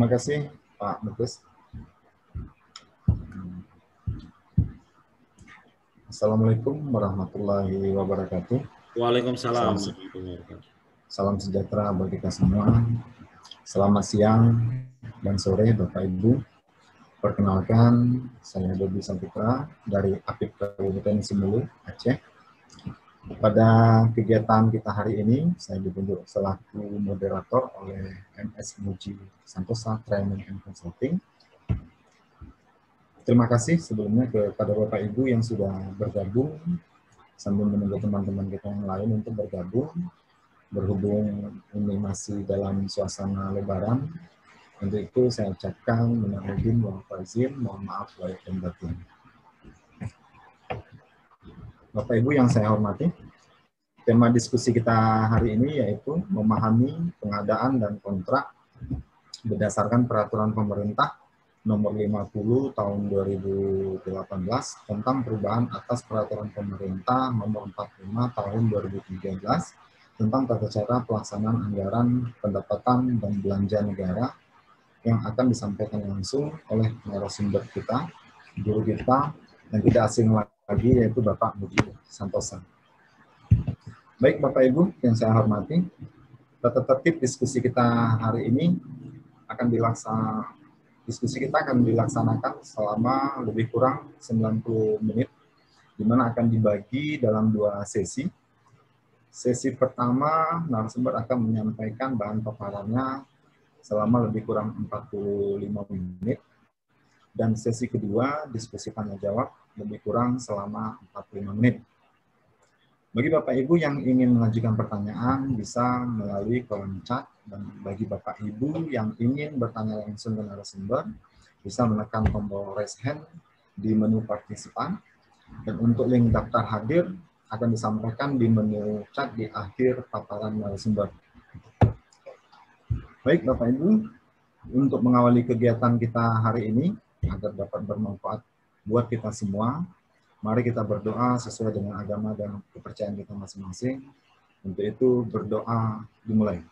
Terima kasih Pak Muklis. Assalamualaikum warahmatullahi wabarakatuh. Waalaikumsalam. Salam sejahtera bagi kita semua. Selamat siang dan sore Bapak Ibu. Perkenalkan, saya Bobi Sampitra dari APIP Kabupaten Sumelu, Aceh. Pada kegiatan kita hari ini, saya ditunjuk selaku moderator oleh MS Muji Santosa Training and Consulting. Terima kasih sebelumnya kepada Bapak Ibu yang sudah bergabung, sambil menunggu teman-teman kita yang lain untuk bergabung. Berhubung ini masih dalam suasana Lebaran, untuk itu saya ucapkan minal aidin wal faizin, mohon maaf lahir dan batin. Bapak Ibu yang saya hormati, tema diskusi kita hari ini yaitu memahami pengadaan dan kontrak berdasarkan peraturan pemerintah nomor 50 tahun 2018 tentang perubahan atas peraturan pemerintah nomor 45 tahun 2013 tentang tata cara pelaksanaan anggaran pendapatan dan belanja negara yang akan disampaikan langsung oleh narasumber kita, guru kita, yang tidak asing lagi yaitu Bapak Muji Santosa. Baik Bapak Ibu yang saya hormati, tata tertib diskusi kita hari ini akan dilaksanakan selama lebih kurang 90 menit, di mana akan dibagi dalam 2 sesi. Sesi pertama, narasumber akan menyampaikan bahan paparannya selama lebih kurang 45 menit. Dan sesi kedua, diskusi tanya jawab lebih kurang selama 45 menit. Bagi Bapak Ibu yang ingin mengajukan pertanyaan, bisa melalui kolom chat. Dan bagi Bapak Ibu yang ingin bertanya langsung ke narasumber, bisa menekan tombol raise hand di menu partisipan. Dan untuk link daftar hadir, akan disampaikan di menu chat di akhir paparan narasumber. Baik Bapak Ibu, untuk mengawali kegiatan kita hari ini, agar dapat bermanfaat buat kita semua, mari kita berdoa sesuai dengan agama dan kepercayaan kita masing-masing. Untuk itu berdoa dimulai.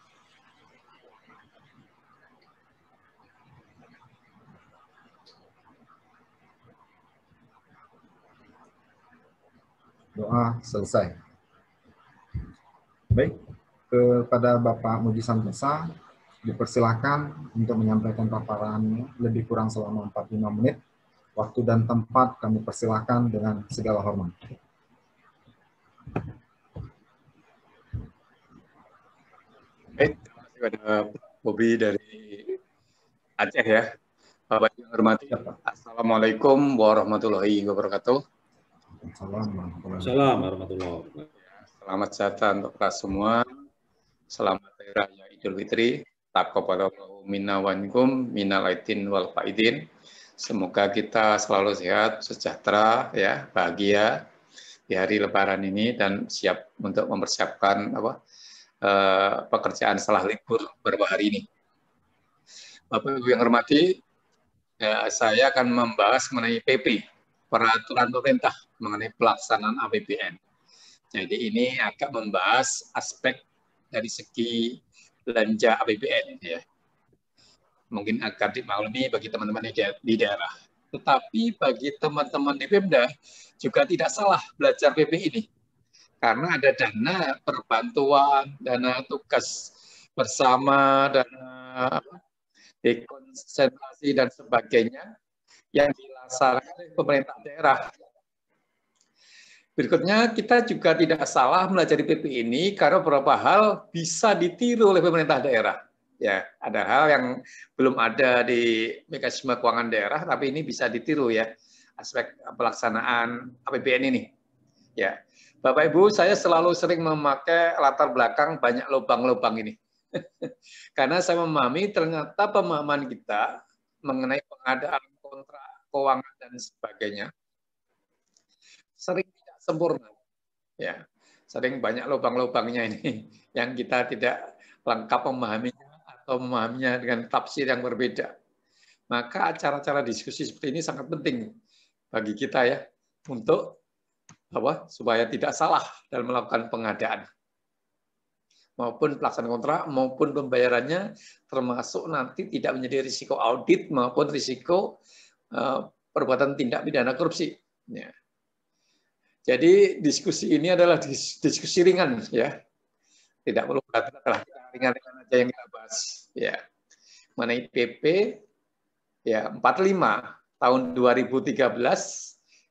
Doa selesai. Baik, kepada Bapak Muji Santosa, dipersilakan untuk menyampaikan paparan lebih kurang selama 45 menit. Waktu dan tempat kami persilakan dengan segala hormat. Baik, terima kasih kepada Bobi dari Aceh ya. Bapak yang hormati, Assalamualaikum warahmatullahi wabarakatuh. Assalamualaikum warahmatullahi wabarakatuh. Selamat sejahtera untuk kita semua. Selamat Hari Raya Idul Fitri. Taqabbalallahu minna wa minkum minal aidin wal faizin. Semoga kita selalu sehat, sejahtera, ya, bahagia di hari Lebaran ini dan siap untuk mempersiapkan pekerjaan setelah libur beberapa hari ini. Bapak Ibu yang hormati, saya akan membahas mengenai PP, peraturan pemerintah mengenai pelaksanaan APBN. Jadi ini akan membahas aspek dari segi belanja APBN, ya. Mungkin akan dimaklumi bagi teman-teman di daerah. Tetapi bagi teman-teman di Pemda juga tidak salah belajar PP ini. Karena ada dana perbantuan, dana tugas bersama, dana dekonsentrasi dan sebagainya yang dilaksanakan oleh pemerintah daerah. Berikutnya, kita juga tidak salah belajar PP ini karena beberapa hal bisa ditiru oleh pemerintah daerah. Ya, ada hal yang belum ada di mekanisme keuangan daerah, tapi ini bisa ditiru ya, aspek pelaksanaan APBN ini. Ya, Bapak Ibu, saya selalu sering memakai latar belakang banyak lubang-lubang ini. Karena saya memahami ternyata pemahaman kita mengenai pengadaan kontrak keuangan dan sebagainya sering tidak sempurna. Ya, sering banyak lubang-lubangnya ini yang kita tidak lengkap memahaminya atau memahaminya dengan tafsir yang berbeda. Maka acara-acara diskusi seperti ini sangat penting bagi kita ya untuk supaya tidak salah dalam melakukan pengadaan. maupun pelaksanaan kontrak maupun pembayarannya, termasuk nanti tidak menjadi risiko audit maupun risiko perbuatan tindak pidana korupsi. Ya. Jadi diskusi ini adalah diskusi ringan, ya. Tidak perlu berat-berat, ringan-ringan aja yang kita bahas. Ya. Mengenai PP ya 45 tahun 2013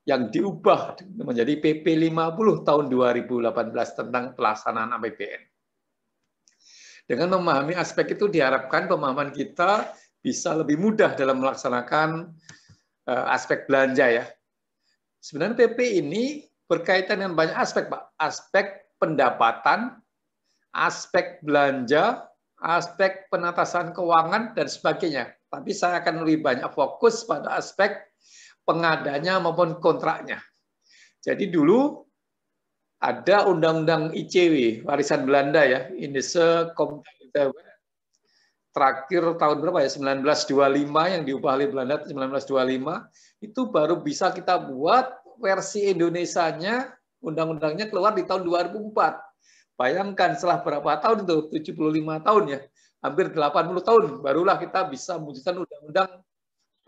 yang diubah menjadi PP 50 tahun 2018 tentang pelaksanaan APBN. Dengan memahami aspek itu diharapkan pemahaman kita bisa lebih mudah dalam melaksanakan aspek belanja ya. Sebenarnya PP ini berkaitan dengan banyak aspek, Pak. Aspek pendapatan, aspek belanja, aspek penatasan keuangan dan sebagainya. Tapi saya akan lebih banyak fokus pada aspek pengadanya maupun kontraknya. Jadi dulu ada Undang-Undang ICW, warisan Belanda ya, Indische Communautaire. Terakhir tahun berapa ya, 1925 yang diubah oleh Belanda 1925, itu baru bisa kita buat versi Indonesianya, undang-undangnya keluar di tahun 2004. Bayangkan setelah berapa tahun itu, 75 tahun ya, hampir 80 tahun, barulah kita bisa mewujudkan undang-undang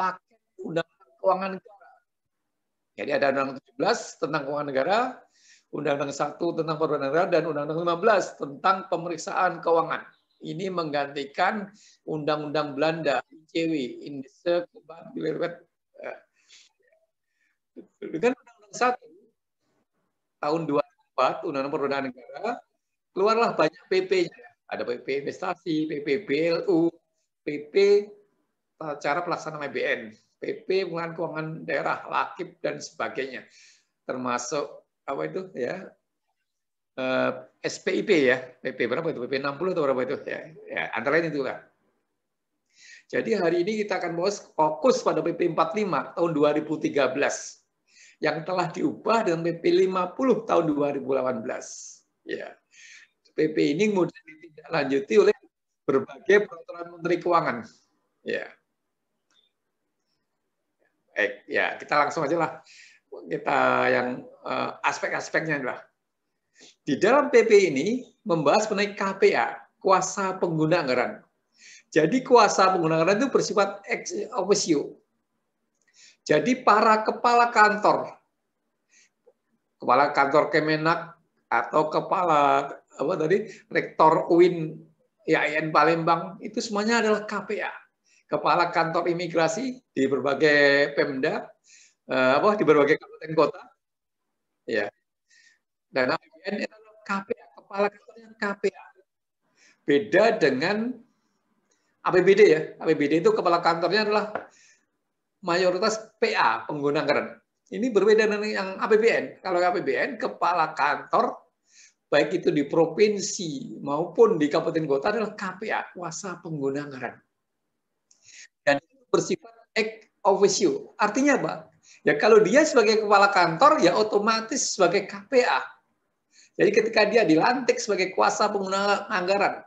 paket undang keuangan negara. Jadi ada Undang-Undang 17 tentang keuangan negara, Undang-Undang 1 tentang perbankan negara, dan Undang-Undang 15 tentang pemeriksaan keuangan. Ini menggantikan Undang-Undang Belanda, ICW, Indische Communautaire. Dengan Undang-Undang 1 tahun 2004, Undang-Undang Perundangan Negara, keluarlah banyak PP-nya. Ada PP investasi, PP BLU, PP cara pelaksanaan APBN, PP pengelolaan keuangan daerah, LAKIP dan sebagainya. Termasuk apa itu ya? SPIP ya, PP berapa itu? PP 60 atau berapa itu? Ya, antara lain itu kan. Jadi hari ini kita akan fokus pada PP 45 tahun 2013 yang telah diubah dengan PP 50 tahun 2018. Ya. PP ini kemudian ditindaklanjuti oleh berbagai peraturan Menteri Keuangan. Ya. Baik, ya kita langsung aja lah. Kita yang aspek-aspeknya adalah di dalam PP ini membahas mengenai KPA, kuasa pengguna anggaran. Jadi kuasa pengguna anggaran itu bersifat ex officio. Jadi para kepala kantor Kemenak atau kepala apa tadi rektor UIN IAIN Palembang itu semuanya adalah KPA. Kepala kantor imigrasi di berbagai Pemda, di berbagai kabupaten kota, ya. Dan APBN itu adalah KPA, kepala kantornya KPA. Beda dengan APBD ya. APBD itu kepala kantornya adalah mayoritas PA, pengguna anggaran. Ini berbeda dengan yang APBN. Kalau APBN, kepala kantor, baik itu di provinsi maupun di kabupaten kota adalah KPA, kuasa pengguna anggaran. Dan itu bersifat ex officio. Artinya apa? Ya kalau dia sebagai kepala kantor, ya otomatis sebagai KPA. Jadi ketika dia dilantik sebagai kuasa pengguna anggaran,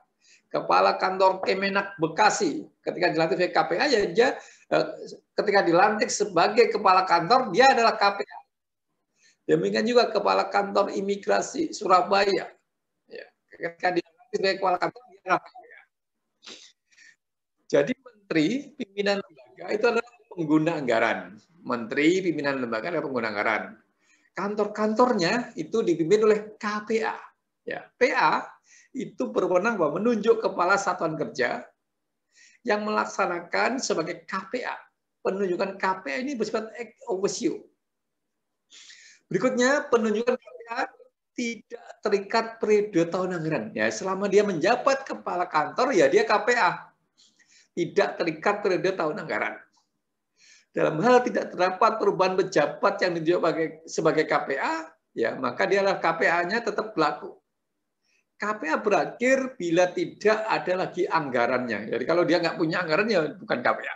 kepala kantor Kemenak Bekasi, ketika dilantik sebagai KPA, ya dia ketika dilantik sebagai kepala kantor, dia adalah KPA. Demikian juga kepala kantor imigrasi Surabaya, ya, ketika dilantik sebagai kepala kantor, dia adalah KPA. Jadi menteri pimpinan lembaga itu adalah pengguna anggaran. Menteri pimpinan lembaga adalah pengguna anggaran. Kantor-kantornya itu dipimpin oleh KPA. Ya, PA itu berwenang bahwa menunjuk kepala satuan kerja yang melaksanakan sebagai KPA. Penunjukan KPA ini bersifat ex officio. Berikutnya, penunjukan KPA tidak terikat periode tahun anggaran. Ya, selama dia menjabat kepala kantor, ya dia KPA. Tidak terikat periode tahun anggaran. Dalam hal tidak terdapat perubahan pejabat yang ditunjuk sebagai KPA, ya maka dia adalah KPA-nya tetap berlaku. KPA berakhir bila tidak ada lagi anggarannya. Jadi kalau dia nggak punya anggaran, ya bukan KPA.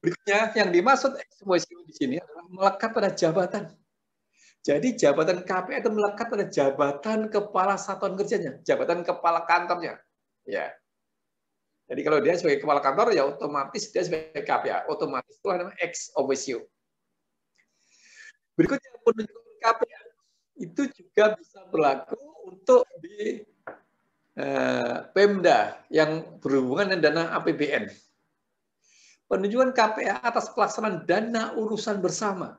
Berikutnya, yang dimaksud ex officio di sini adalah melekat pada jabatan. Jadi jabatan KPA itu melekat pada jabatan kepala satuan kerjanya, jabatan kepala kantornya. Ya. Jadi kalau dia sebagai kepala kantor, ya otomatis dia sebagai KPA. Otomatis itu namanya ex officio. Berikutnya, penunjukan KPA itu juga bisa berlaku untuk di Pemda yang berhubungan dengan dana APBN. Penunjukan KPA atas pelaksanaan dana urusan bersama.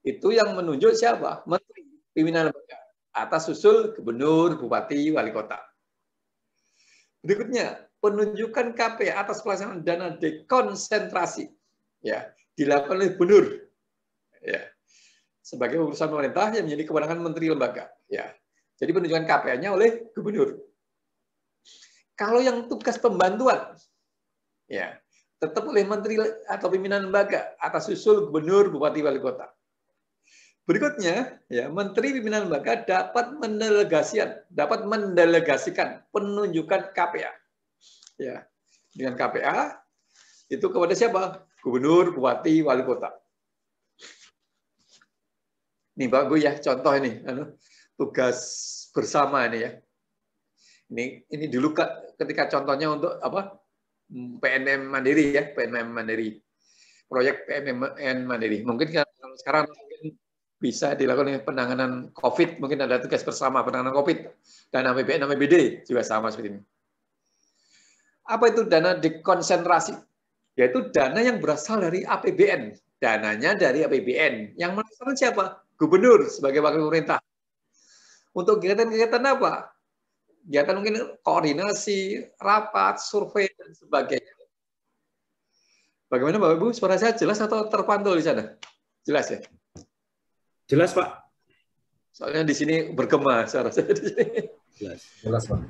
Itu yang menunjuk siapa? Menteri Pimpinan Lembaga. Atas usul Gubernur, Bupati, Wali Kota. Berikutnya, penunjukan KPA atas pelaksanaan dana dekonsentrasi. Ya, dilakukan oleh Gubernur. Ya. Sebagai urusan pemerintah yang menjadi kewenangan Menteri Lembaga. Ya. Jadi penunjukan KPA-nya oleh Gubernur. Kalau yang tugas pembantuan, ya, tetap oleh Menteri atau Pimpinan Lembaga atas usul Gubernur, Bupati, Wali Kota. Berikutnya, ya, Menteri Pimpinan Lembaga dapat mendelegasikan penunjukan KPA. Ya, dengan KPA itu kepada siapa? Gubernur, Bupati, Wali Kota. Ini bagus ya, contoh ini, tugas bersama ini ya. Ini dulu ketika contohnya untuk apa? PNM Mandiri ya, PNM Mandiri. Proyek PNM Mandiri. Mungkin kalau sekarang bisa dilakukan dengan penanganan COVID, mungkin ada tugas bersama penanganan COVID. Dan APBN, APBD juga sama seperti ini. Apa itu dana dekonsentrasi? Yaitu dana yang berasal dari APBN. Dananya dari APBN. Yang melaksanakan siapa? Gubernur sebagai wakil pemerintah. Untuk kegiatan-kegiatan apa? Kegiatan mungkin koordinasi, rapat, survei, dan sebagainya. Bagaimana Bapak Ibu? Suara saya jelas atau terpantul di sana? Jelas ya? Jelas, Pak. Soalnya di sini bergema suara saya di sini. Jelas, Pak.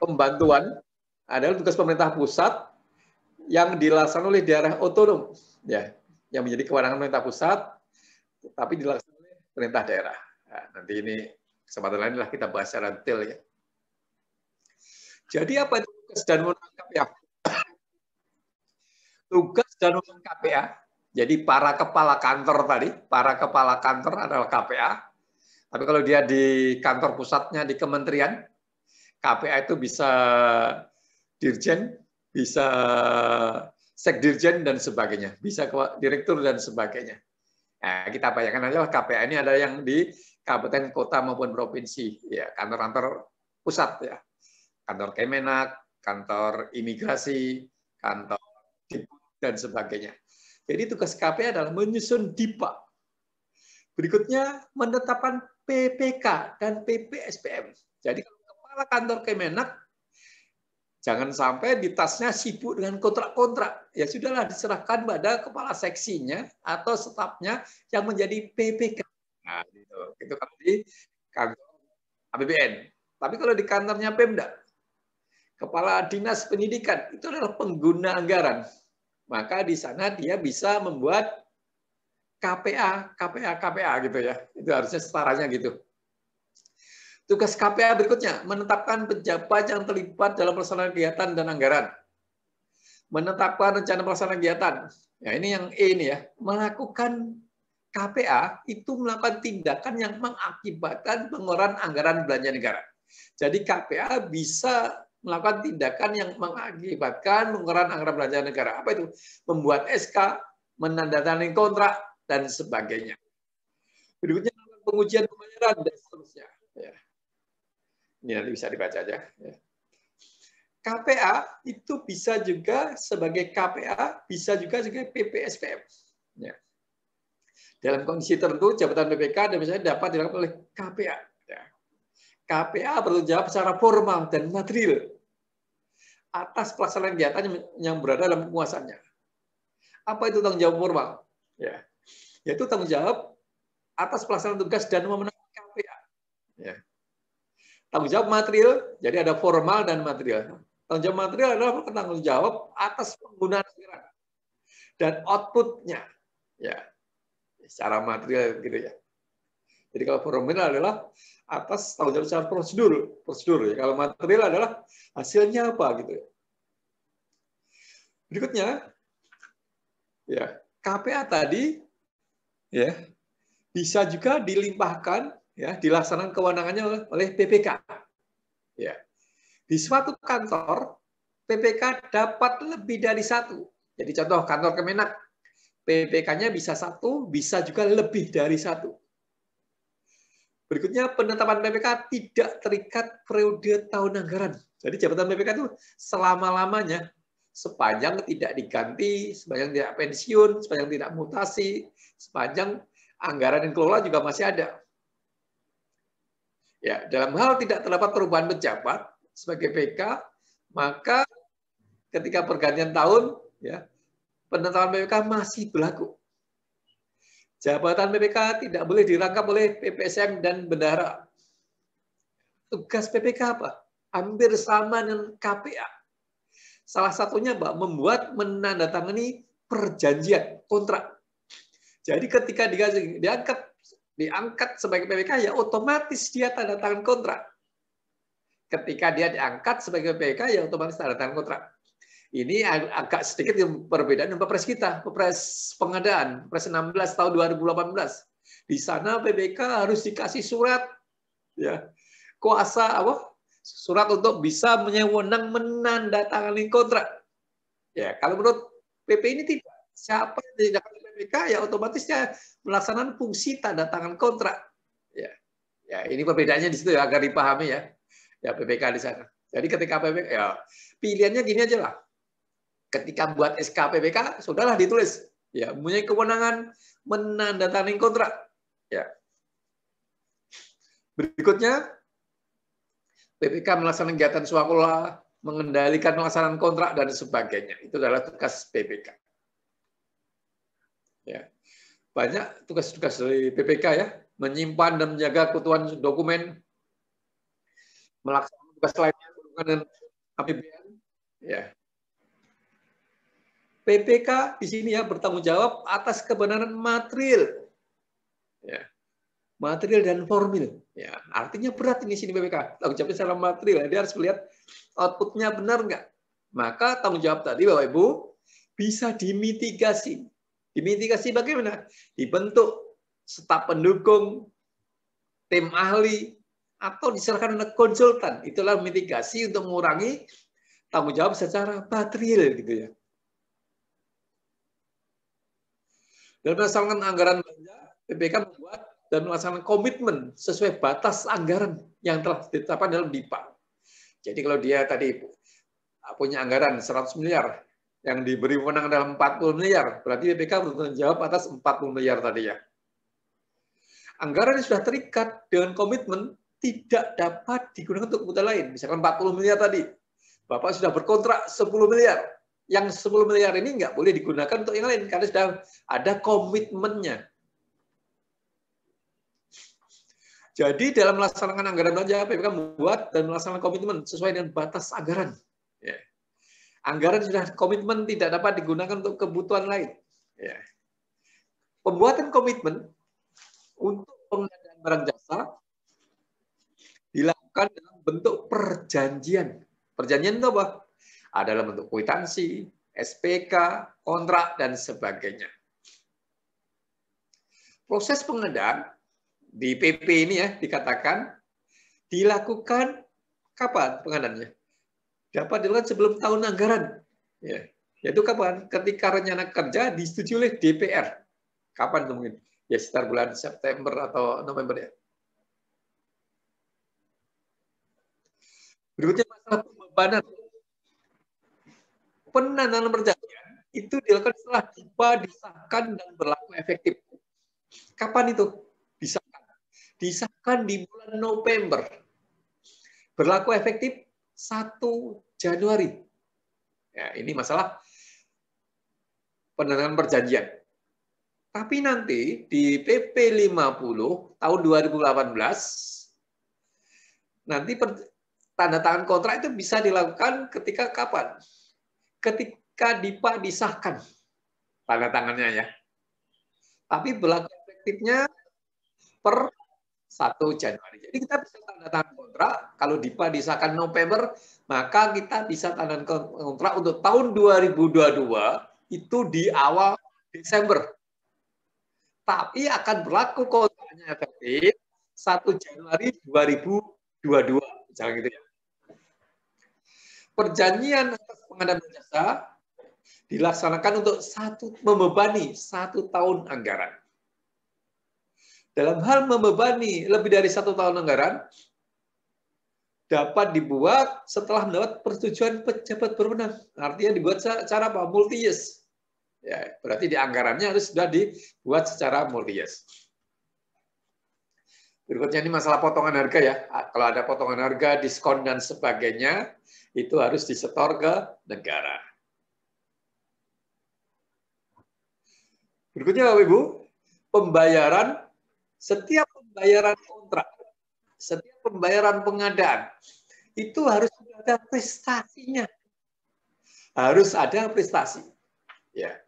Pembantuan adalah tugas pemerintah pusat yang dilaksanakan oleh daerah otonom, ya, yang menjadi kewenangan pemerintah pusat, tapi dilaksanakan oleh pemerintah daerah. Nah, nanti ini kesempatan lain lah kita bahas secara detail ya. Jadi apa itu tugas dan wewenang KPA? Tugas dan wewenang KPA. Jadi para kepala kantor tadi, para kepala kantor adalah KPA. Tapi kalau dia di kantor pusatnya di kementerian, KPA itu bisa dirjen, bisa sekdirjen dan sebagainya, bisa direktur dan sebagainya. Nah, kita bayangkan aja KPA ini ada yang di kabupaten, kota maupun provinsi, ya, kantor-kantor pusat, ya, kantor Kemenak, kantor imigrasi, kantor dan sebagainya. Jadi tugas KPA adalah menyusun DIPA. Berikutnya menetapkan PPK dan PPSPM. Jadi kepala kantor Kemenak jangan sampai di tasnya sibuk dengan kontrak-kontrak. Ya sudahlah, diserahkan pada kepala seksinya atau stafnya yang menjadi PPK. Nah, itu kalau di kantor APBN. Tapi kalau di kantornya Pemda, kepala dinas pendidikan itu adalah pengguna anggaran. Maka di sana dia bisa membuat KPA gitu ya. Itu harusnya setaranya gitu. Tugas KPA berikutnya, menetapkan pejabat yang terlibat dalam pelaksanaan kegiatan dan anggaran. Menetapkan rencana pelaksanaan kegiatan. Ya, ini yang E ini ya. Melakukan KPA itu melakukan tindakan yang mengakibatkan pengeluaran anggaran belanja negara. Jadi KPA bisa melakukan tindakan yang mengakibatkan pengeluaran anggaran belanja negara. Apa itu? Membuat SK, menandatangani kontrak, dan sebagainya. Berikutnya pengujian pembayaran dan seterusnya. Ya. Ini nanti bisa dibaca aja. Ya. KPA itu bisa juga sebagai KPA, bisa juga sebagai PPSPM. Ya. Dalam kondisi tertentu, jabatan PPK dan misalnya dapat dilakukan oleh KPA. Ya. KPA bertanggung jawab secara formal dan material atas pelaksanaan kegiatan yang berada dalam penguasaannya. Apa itu tanggung jawab formal? Ya. Yaitu tanggung jawab atas pelaksanaan tugas dan wewenang KPA. Ya. Tanggung jawab material, jadi ada formal dan material. Tanggung jawab material adalah tanggung jawab atas penggunaan anggaran dan output-nya. Ya. Secara material gitu ya. Jadi kalau formal adalah atas tanggung jawab secara prosedur ya. Kalau material adalah hasilnya apa gitu ya. Berikutnya ya, KPA tadi ya bisa juga dilimpahkan ya, dilaksanakan kewenangannya oleh PPK. Ya. Di suatu kantor PPK dapat lebih dari satu. Jadi contoh kantor Kemenak, PPK-nya bisa satu, bisa juga lebih dari satu. Berikutnya, penetapan PPK tidak terikat periode tahun anggaran. Jadi jabatan PPK itu selama-lamanya, sepanjang tidak diganti, sepanjang tidak pensiun, sepanjang tidak mutasi, sepanjang anggaran yang kelola juga masih ada. Ya, dalam hal tidak terdapat perubahan pejabat sebagai PK, maka ketika pergantian tahun, ya, penetapan PPK masih berlaku. Jabatan PPK tidak boleh dirangkap oleh PPSM dan bendahara. Tugas PPK apa? Hampir sama dengan KPA. Salah satunya membuat menandatangani perjanjian kontrak. Jadi ketika diangkat sebagai PPK, ya otomatis dia tanda tangan kontrak. Ketika dia diangkat sebagai PPK, ya otomatis tanda tangan kontrak. Ini agak sedikit perbedaan dengan Perpres kita, Perpres pengadaan, Perpres 16 tahun 2018. Di sana PPK harus dikasih surat, ya, kuasa surat untuk bisa menyewenang menandatangani kontrak. Ya, kalau menurut PP ini tidak. Siapa yang dinyatakan PPK, ya otomatis dia melaksanakan fungsi tanda tangan kontrak. Ya, ya ini perbedaannya di situ ya, agar dipahami ya. Ya PPK di sana. Jadi ketika PPK, ya pilihannya gini aja lah. Ketika buat SK PPK, sudahlah ditulis. Ya, mempunyai kewenangan menandatangani kontrak. Ya. Berikutnya, PPK melaksanakan kegiatan swakelola, mengendalikan pelaksanaan kontrak dan sebagainya. Itu adalah tugas PPK. Ya. Banyak tugas-tugas dari PPK ya, menyimpan dan menjaga keutuhan dokumen, melaksanakan tugas lainnya dengan APBN. Ya. PPK di sini ya bertanggung jawab atas kebenaran material, ya, material dan formil. Ya, artinya berat ini sini PPK. Tanggung jawabnya secara material. Dia harus melihat outputnya benar nggak. Maka tanggung jawab tadi Bapak Ibu bisa dimitigasi. Dimitigasi bagaimana? Dibentuk staf pendukung, tim ahli, atau diserahkan oleh konsultan. Itulah mitigasi untuk mengurangi tanggung jawab secara material gitu ya. Dalam melaksanakan anggaran belanja, PPK membuat dan melaksanakan komitmen sesuai batas anggaran yang telah ditetapkan dalam DIPA. Jadi kalau dia tadi punya anggaran 100 miliar, yang diberi wewenang dalam 40 miliar, berarti PPK bertanggung jawab atas 40 miliar tadi ya. Anggaran yang sudah terikat dengan komitmen tidak dapat digunakan untuk kebutuhan lain. Misalkan 40 miliar tadi, Bapak sudah berkontrak 10 miliar. Yang 10 miliar ini nggak boleh digunakan untuk yang lain karena sudah ada komitmennya. Jadi dalam melaksanakan anggaran belanja, PPK membuat dan melaksanakan komitmen sesuai dengan batas anggaran. Ya. Anggaran sudah komitmen tidak dapat digunakan untuk kebutuhan lain. Ya. Pembuatan komitmen untuk pengadaan barang jasa dilakukan dalam bentuk perjanjian. Perjanjian itu apa? Adalah bentuk kwitansi, SPK, kontrak, dan sebagainya. Proses pengadaan di PP ini ya dikatakan dilakukan kapan pengadaannya? Dapat dilakukan sebelum tahun anggaran. Ya. Yaitu kapan? Ketika rencana kerja disetujui oleh DPR. Kapan itu mungkin? Ya sekitar bulan September atau November ya. Berikutnya masalah pembebanan. Penandatanganan perjanjian itu dilakukan setelah DIPA disahkan dan berlaku efektif. Kapan itu disahkan? Disahkan di bulan November. Berlaku efektif 1 Januari. Ya, ini masalah penandatanganan perjanjian. Tapi nanti di PP 50 tahun 2018 nanti tanda tangan kontrak itu bisa dilakukan ketika kapan? Ketika DIPA disahkan tanda tangannya ya. Tapi berlaku efektifnya per 1 Januari. Jadi kita bisa tanda tangan kontrak kalau DIPA disahkan November, maka kita bisa tanda tangan kontrak untuk tahun 2022 itu di awal Desember. Tapi akan berlaku kontraknya efektif 1 Januari 2022, misalnya gitu ya. Perjanjian atas pengadaan jasa dilaksanakan untuk membebani 1 tahun anggaran. dalam hal membebani lebih dari 1 tahun anggaran dapat dibuat setelah mendapat persetujuan pejabat berwenang. Artinya dibuat secara apa? Multi-years. Ya, berarti di anggarannya harus sudah dibuat secara multi-years. Berikutnya ini masalah potongan harga ya. Kalau ada potongan harga, diskon dan sebagainya, itu harus disetor ke negara. Berikutnya Bapak Ibu, pembayaran, setiap pembayaran kontrak, setiap pembayaran pengadaan, itu harus ada prestasinya. Harus ada prestasi. Ya.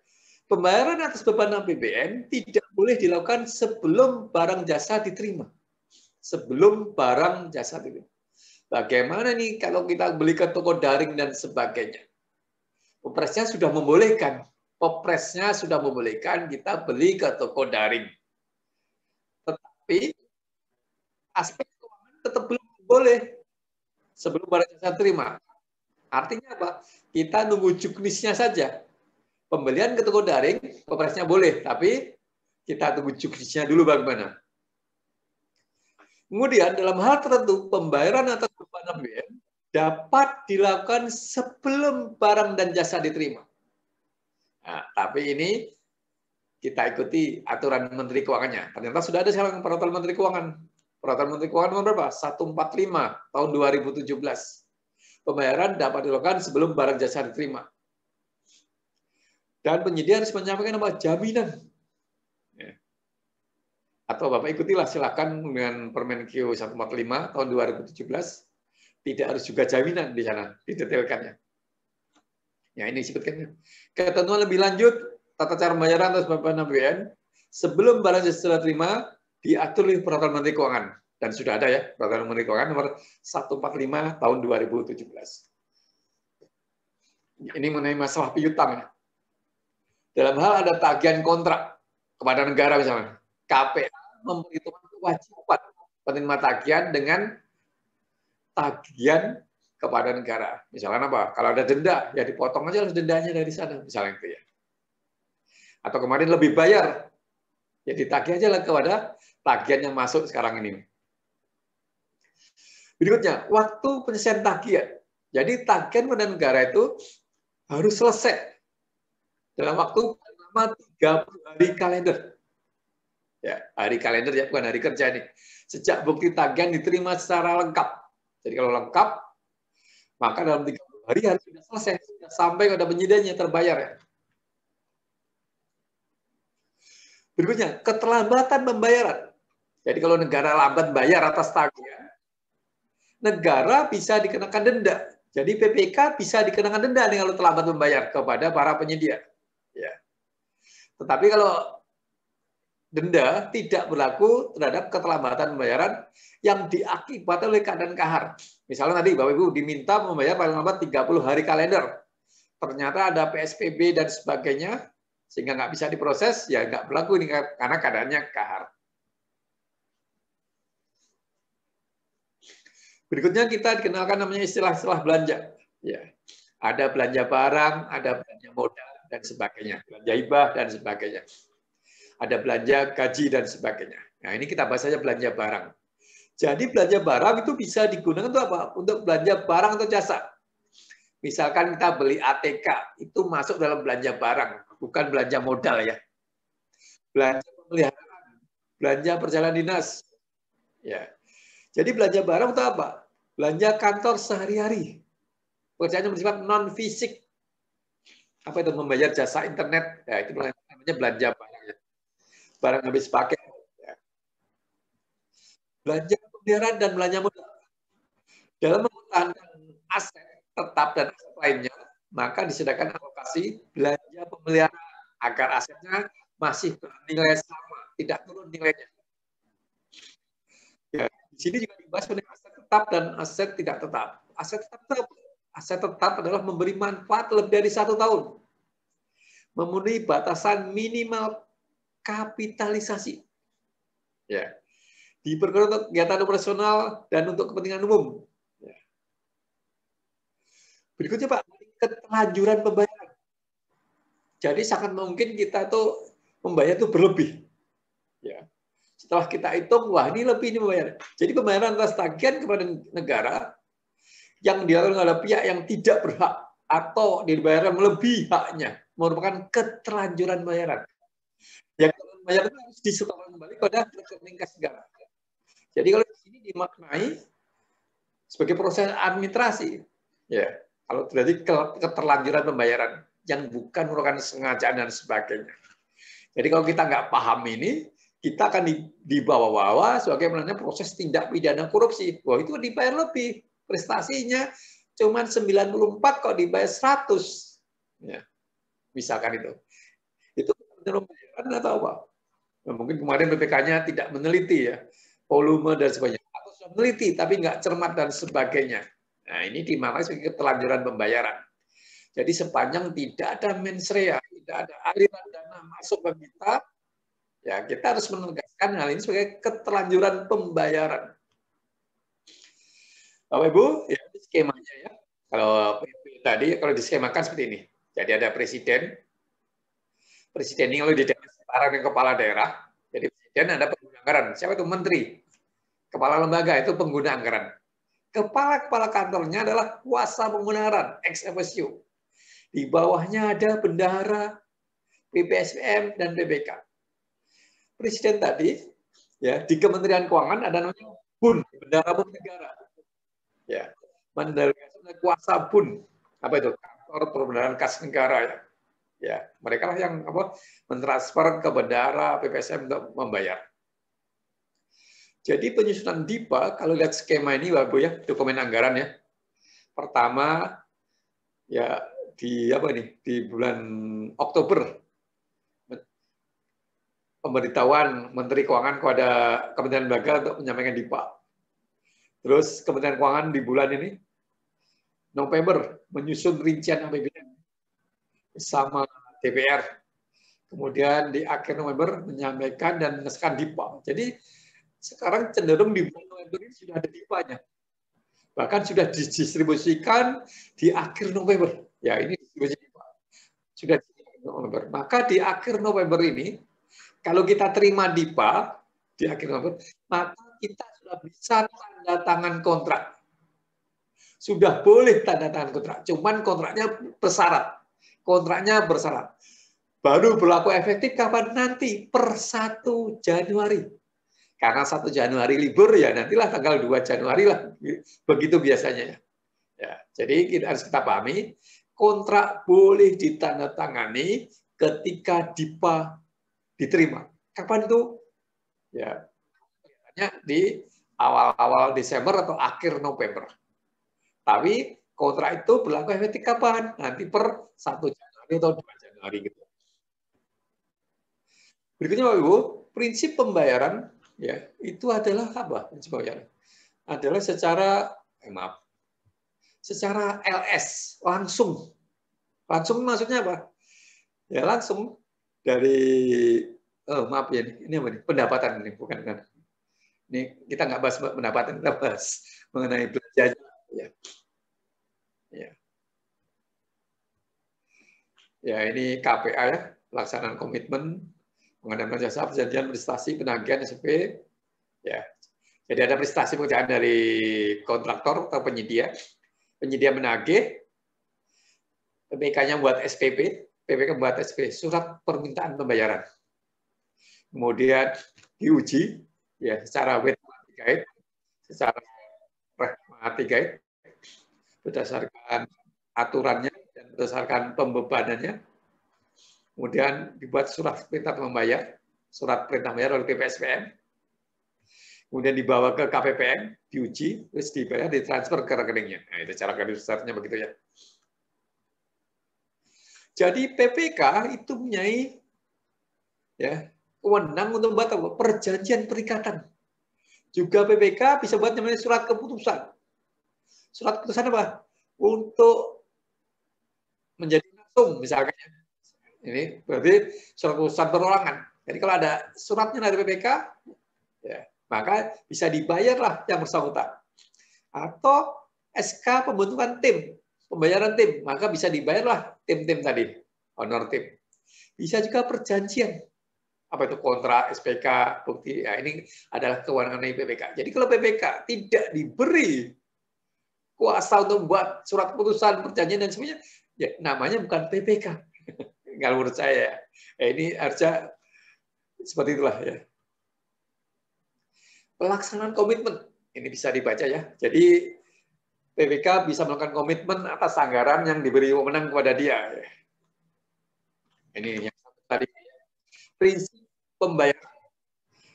Pembayaran atas beban APBN tidak boleh dilakukan sebelum barang jasa diterima. Sebelum barang jasa diterima. Bagaimana nih kalau kita beli ke toko daring dan sebagainya? Pepresnya sudah membolehkan. Pepresnya sudah membolehkan kita beli ke toko daring. Tetapi aspek keuangan tetap belum boleh sebelum barang jasa terima. Artinya apa? Kita nunggu juknisnya saja. Pembelian ke toko daring, pepresnya boleh, tapi kita tunggu juknisnya dulu bagaimana. Kemudian dalam hal tertentu, pembayaran atas beban APBN dapat dilakukan sebelum barang dan jasa diterima. Nah, tapi ini kita ikuti aturan Menteri Keuangannya. Ternyata sudah ada sekarang peraturan Menteri Keuangan. Peraturan Menteri Keuangan nomor berapa? 145 tahun 2017. Pembayaran dapat dilakukan sebelum barang jasa diterima. Dan penyedia harus menyampaikan apa? Jaminan. Atau Bapak ikutilah silakan dengan Permenkyu 145 tahun 2017. Tidak harus juga jaminan di sana, didetailkannya. Ya ini disebutkan. Ketentuan lebih lanjut, tata cara pembayaran atas beban APBN sebelum barang jasa terima diatur oleh Peraturan Menteri Keuangan. Dan sudah ada ya, Peraturan Menteri Keuangan nomor 145 tahun 2017. Ini mengenai masalah piutang. Dalam hal ada tagihan kontrak kepada negara misalnya, KPA memperhitungkan kewajiban penerima tagihan dengan tagihan kepada negara. Misalnya apa? Kalau ada denda, ya dipotong aja dendanya dari sana, misalnya itu ya. Atau kemarin lebih bayar, ya ditagih aja lah kepada tagihan yang masuk sekarang ini. Berikutnya, waktu penyelesaian tagihan. Jadi tagihan pada negara itu harus selesai dalam waktu selama 30 hari kalender. Ya, hari kalender ya, bukan hari kerja nih. Sejak bukti tagihan diterima secara lengkap. Jadi kalau lengkap, maka dalam 30 hari harus sudah selesai, sudah sampai pada penyediaannya terbayar ya. Berikutnya, keterlambatan pembayaran. Jadi kalau negara lambat bayar atas tagihan, negara bisa dikenakan denda. Jadi PPK bisa dikenakan denda nih kalau terlambat membayar kepada para penyedia. Ya. Tetapi kalau denda tidak berlaku terhadap keterlambatan pembayaran yang diakibatkan oleh keadaan kahar. Misalnya tadi Bapak Ibu diminta membayar paling lambat 30 hari kalender. Ternyata ada PSBB dan sebagainya, sehingga nggak bisa diproses, ya nggak berlaku ini karena keadaannya kahar. Berikutnya kita dikenalkan namanya istilah-istilah belanja. Ya. Ada belanja barang, ada belanja modal, dan sebagainya. Belanja hibah, dan sebagainya. Ada belanja gaji, dan sebagainya. Nah, ini kita bahas saja belanja barang. Jadi belanja barang itu bisa digunakan untuk apa? Untuk belanja barang atau jasa. Misalkan kita beli ATK, itu masuk dalam belanja barang, bukan belanja modal ya. Belanja pemeliharaan, belanja perjalanan dinas. Ya. Jadi belanja barang itu apa? Belanja kantor sehari-hari. Pekerjaannya bersifat non-fisik. Apa itu? Membayar jasa internet. Ya, itu namanya belanja barang. Ya. Barang habis pakai. Ya. Belanja pemeliharaan dan belanja modal. Dalam mempertahankan aset tetap dan aset lainnya, maka disediakan alokasi belanja pemeliharaan agar asetnya masih bernilai sama, tidak turun nilainya. Ya, di sini juga dibahas mengenai aset tetap dan aset tidak tetap. Aset tetap adalah memberi manfaat lebih dari 1 tahun, memenuhi batasan minimal kapitalisasi. Ya, dipergunakan untuk kegiatan operasional dan untuk kepentingan umum. Ya. Berikutnya Pak, keterlanjuran pembayaran. Jadi sangat mungkin kita tuh membayar itu berlebih. Ya. Setelah kita hitung, wah ini lebih ini pembayaran. Jadi pembayaran atas tagihan kepada negara yang dilakukan oleh pihak yang tidak berhak atau dibayarkan melebihi haknya merupakan keterlanjuran bayaran. Yang bayaran itu harus disetorkan kembali pada rekening kas negara. Jadi kalau di sini dimaknai sebagai proses administrasi, ya kalau berarti keterlanjuran pembayaran yang bukan merupakan sengajaan dan sebagainya. Jadi kalau kita nggak paham ini, kita akan dibawa-bawa sebagai proses tindak pidana korupsi. Wah itu dibayar lebih, prestasinya cuma 94 kok dibayar 100. Ya, misalkan itu. Itu pembayaran atau apa? Nah, mungkin kemarin BPK-nya tidak meneliti ya, volume dan sebagainya. Atau sudah meneliti tapi nggak cermat dan sebagainya. Nah ini dimaknai sebagai keterlanjuran pembayaran. Jadi sepanjang tidak ada mens rea, tidak ada aliran dana masuk ke kita, ya kita harus menegaskan hal ini sebagai keterlanjuran pembayaran. Bapak Ibu, ya ini skemanya ya. Kalau tadi kalau diskemakan seperti ini. Jadi ada presiden. Presiden ini kalau di daerah setara dengan kepala daerah. Jadi presiden ada pengguna anggaran. Siapa itu? Menteri. Kepala lembaga itu pengguna anggaran. Kepala-kepala kantornya adalah kuasa pengguna anggaran, ex officio. Di bawahnya ada bendahara, BPSPM dan BPK. Presiden tadi ya di Kementerian Keuangan ada namanya BUN, Bendahara Umum Negara. Ya, mendelegasikan kuasa BUN. Apa itu? Kantor Perbendaharaan Kas Negara ya. Ya, mereka lah yang mentransfer ke bendahara BPSPM untuk membayar. Jadi penyusunan DIPA kalau lihat skema ini Bapak Ibu ya, dokumen anggaran ya. Pertama ya di bulan Oktober pemberitahuan Menteri Keuangan kepada Kementerian Lembaga untuk menyampaikan DIPA. Terus Kementerian Keuangan di bulan ini November menyusun rincian APBN bersama DPR. Kemudian di akhir November menyampaikan dan mengesahkan DIPA. Jadi sekarang cenderung di bulan November ini sudah ada DIPA-nya. Bahkan sudah didistribusikan di akhir November. Ya, ini distribusi DIPA. Sudah di November. Maka di akhir November ini, kalau kita terima DIPA di akhir November, maka kita sudah bisa tanda tangan kontrak. Sudah boleh tanda tangan kontrak. Cuman kontraknya bersyarat. Kontraknya bersyarat. Baru berlaku efektif kapan? Nanti per 1 Januari. Karena 1 Januari libur ya nantilah tanggal 2 Januari lah. Begitu biasanya. Ya, jadi kita pahami kontrak boleh ditandatangani ketika DIPA diterima. Kapan itu? Ya, di awal-awal Desember atau akhir November. Tapi kontrak itu berlaku efektif kapan? Nanti per 1 Januari atau 2 Januari gitu. Berikutnya Bapak Ibu, prinsip pembayaran ya itu adalah apa? Prinsip pembayaran adalah secara LS, langsung. Langsung maksudnya apa? Ya langsung dari maaf ya ini apa nih? Pendapatan ini bukan kan. Ini kita nggak bahas pendapatan, kita bahas mengenai belanja ya. Ya. Ya ini KPA ya, pelaksanaan komitmen pengadaan jasa, perjanjian prestasi, penagihan SPP. Ya. Jadi ada prestasi pekerjaan dari kontraktor atau penyedia. Penyedia menagih, PPK-nya buat SPP, PPK buat SPP, surat permintaan pembayaran. Kemudian diuji ya secara wet guide, secara pragmatic guide, berdasarkan aturannya dan berdasarkan pembebanannya. Kemudian dibuat surat perintah membayar, surat perintah membayar oleh BPSPM. Kemudian dibawa ke KPPN, diuji, terus dibayar, ditransfer ke rekeningnya. Nah, itu cara garis besarnya begitu ya. Jadi PPK itu punya ya, kewenangan untuk membuat perjanjian perikatan. Juga PPK bisa buat namanya surat keputusan. Surat keputusan apa? Untuk menjadi langsung misalkan. Ini berarti surat keputusan perorangan. Jadi kalau ada suratnya dari PPK, ya, maka bisa dibayarlah yang bersangkutan. Atau SK pembentukan tim, pembayaran tim, maka bisa dibayarlah tim-tim tadi, honor tim. Bisa juga perjanjian. apa itu kontrak, SPK, bukti. Ya, ini adalah kewenangan dari PPK. Jadi kalau PPK tidak diberi kuasa untuk membuat surat keputusan, perjanjian dan sebagainya, ya namanya bukan PPK. Kalau menurut saya, ini harusnya seperti itulah ya. Pelaksanaan komitmen ini bisa dibaca ya. Jadi PPK bisa melakukan komitmen atas anggaran yang diberi wewenang kepada dia. Ini yang tadi. Prinsip pembayaran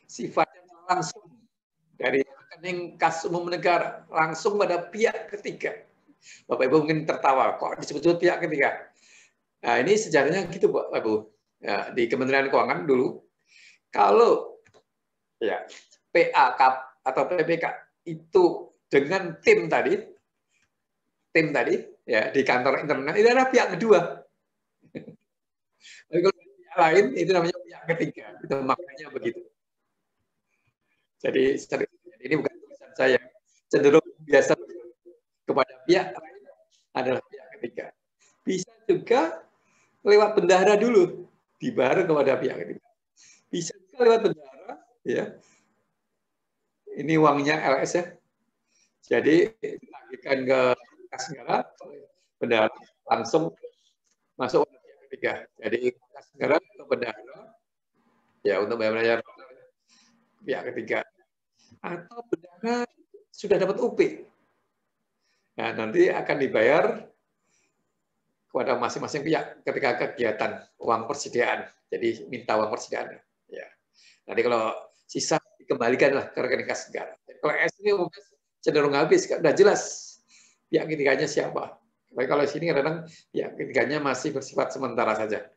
sifatnya langsung dari rekening kas umum negara langsung pada pihak ketiga. Bapak Ibu mungkin tertawa, kok disebut-sebut pihak ketiga? Nah, ini sejarahnya gitu, Bapak Ibu. Ya, di Kementerian Keuangan dulu, kalau ya PA atau PPK itu dengan tim tadi ya di kantor internal itu adalah pihak kedua. Tapi kalau pihak lain itu namanya pihak ketiga. Itu maknanya begitu. Jadi ini bukan tulisan saya, cenderung biasa kepada pihak lain adalah pihak ketiga. Bisa juga lewat bendahara dulu, dibayar kepada pihak ketiga. Bisa juga lewat bendahara, ya. Ini uangnya LS ya. Jadi ditagihkan ke kas negara, bendahara langsung masuk ke pihak ketiga. Jadi kas negara ke bendahara, ya untuk bayar pihak ketiga. Atau bendahara sudah dapat UP. Nah, nanti akan dibayar kepada masing-masing pihak ketika kegiatan uang persediaan. Jadi minta uang persediaan. Ya. Nanti kalau sisa dikembalikanlah ke rekening kas negara. Kalau S ini cenderung habis, sudah jelas pihak ketiganya siapa. Tapi kalau sini kadang-kadang pihak ketiganya masih bersifat sementara saja.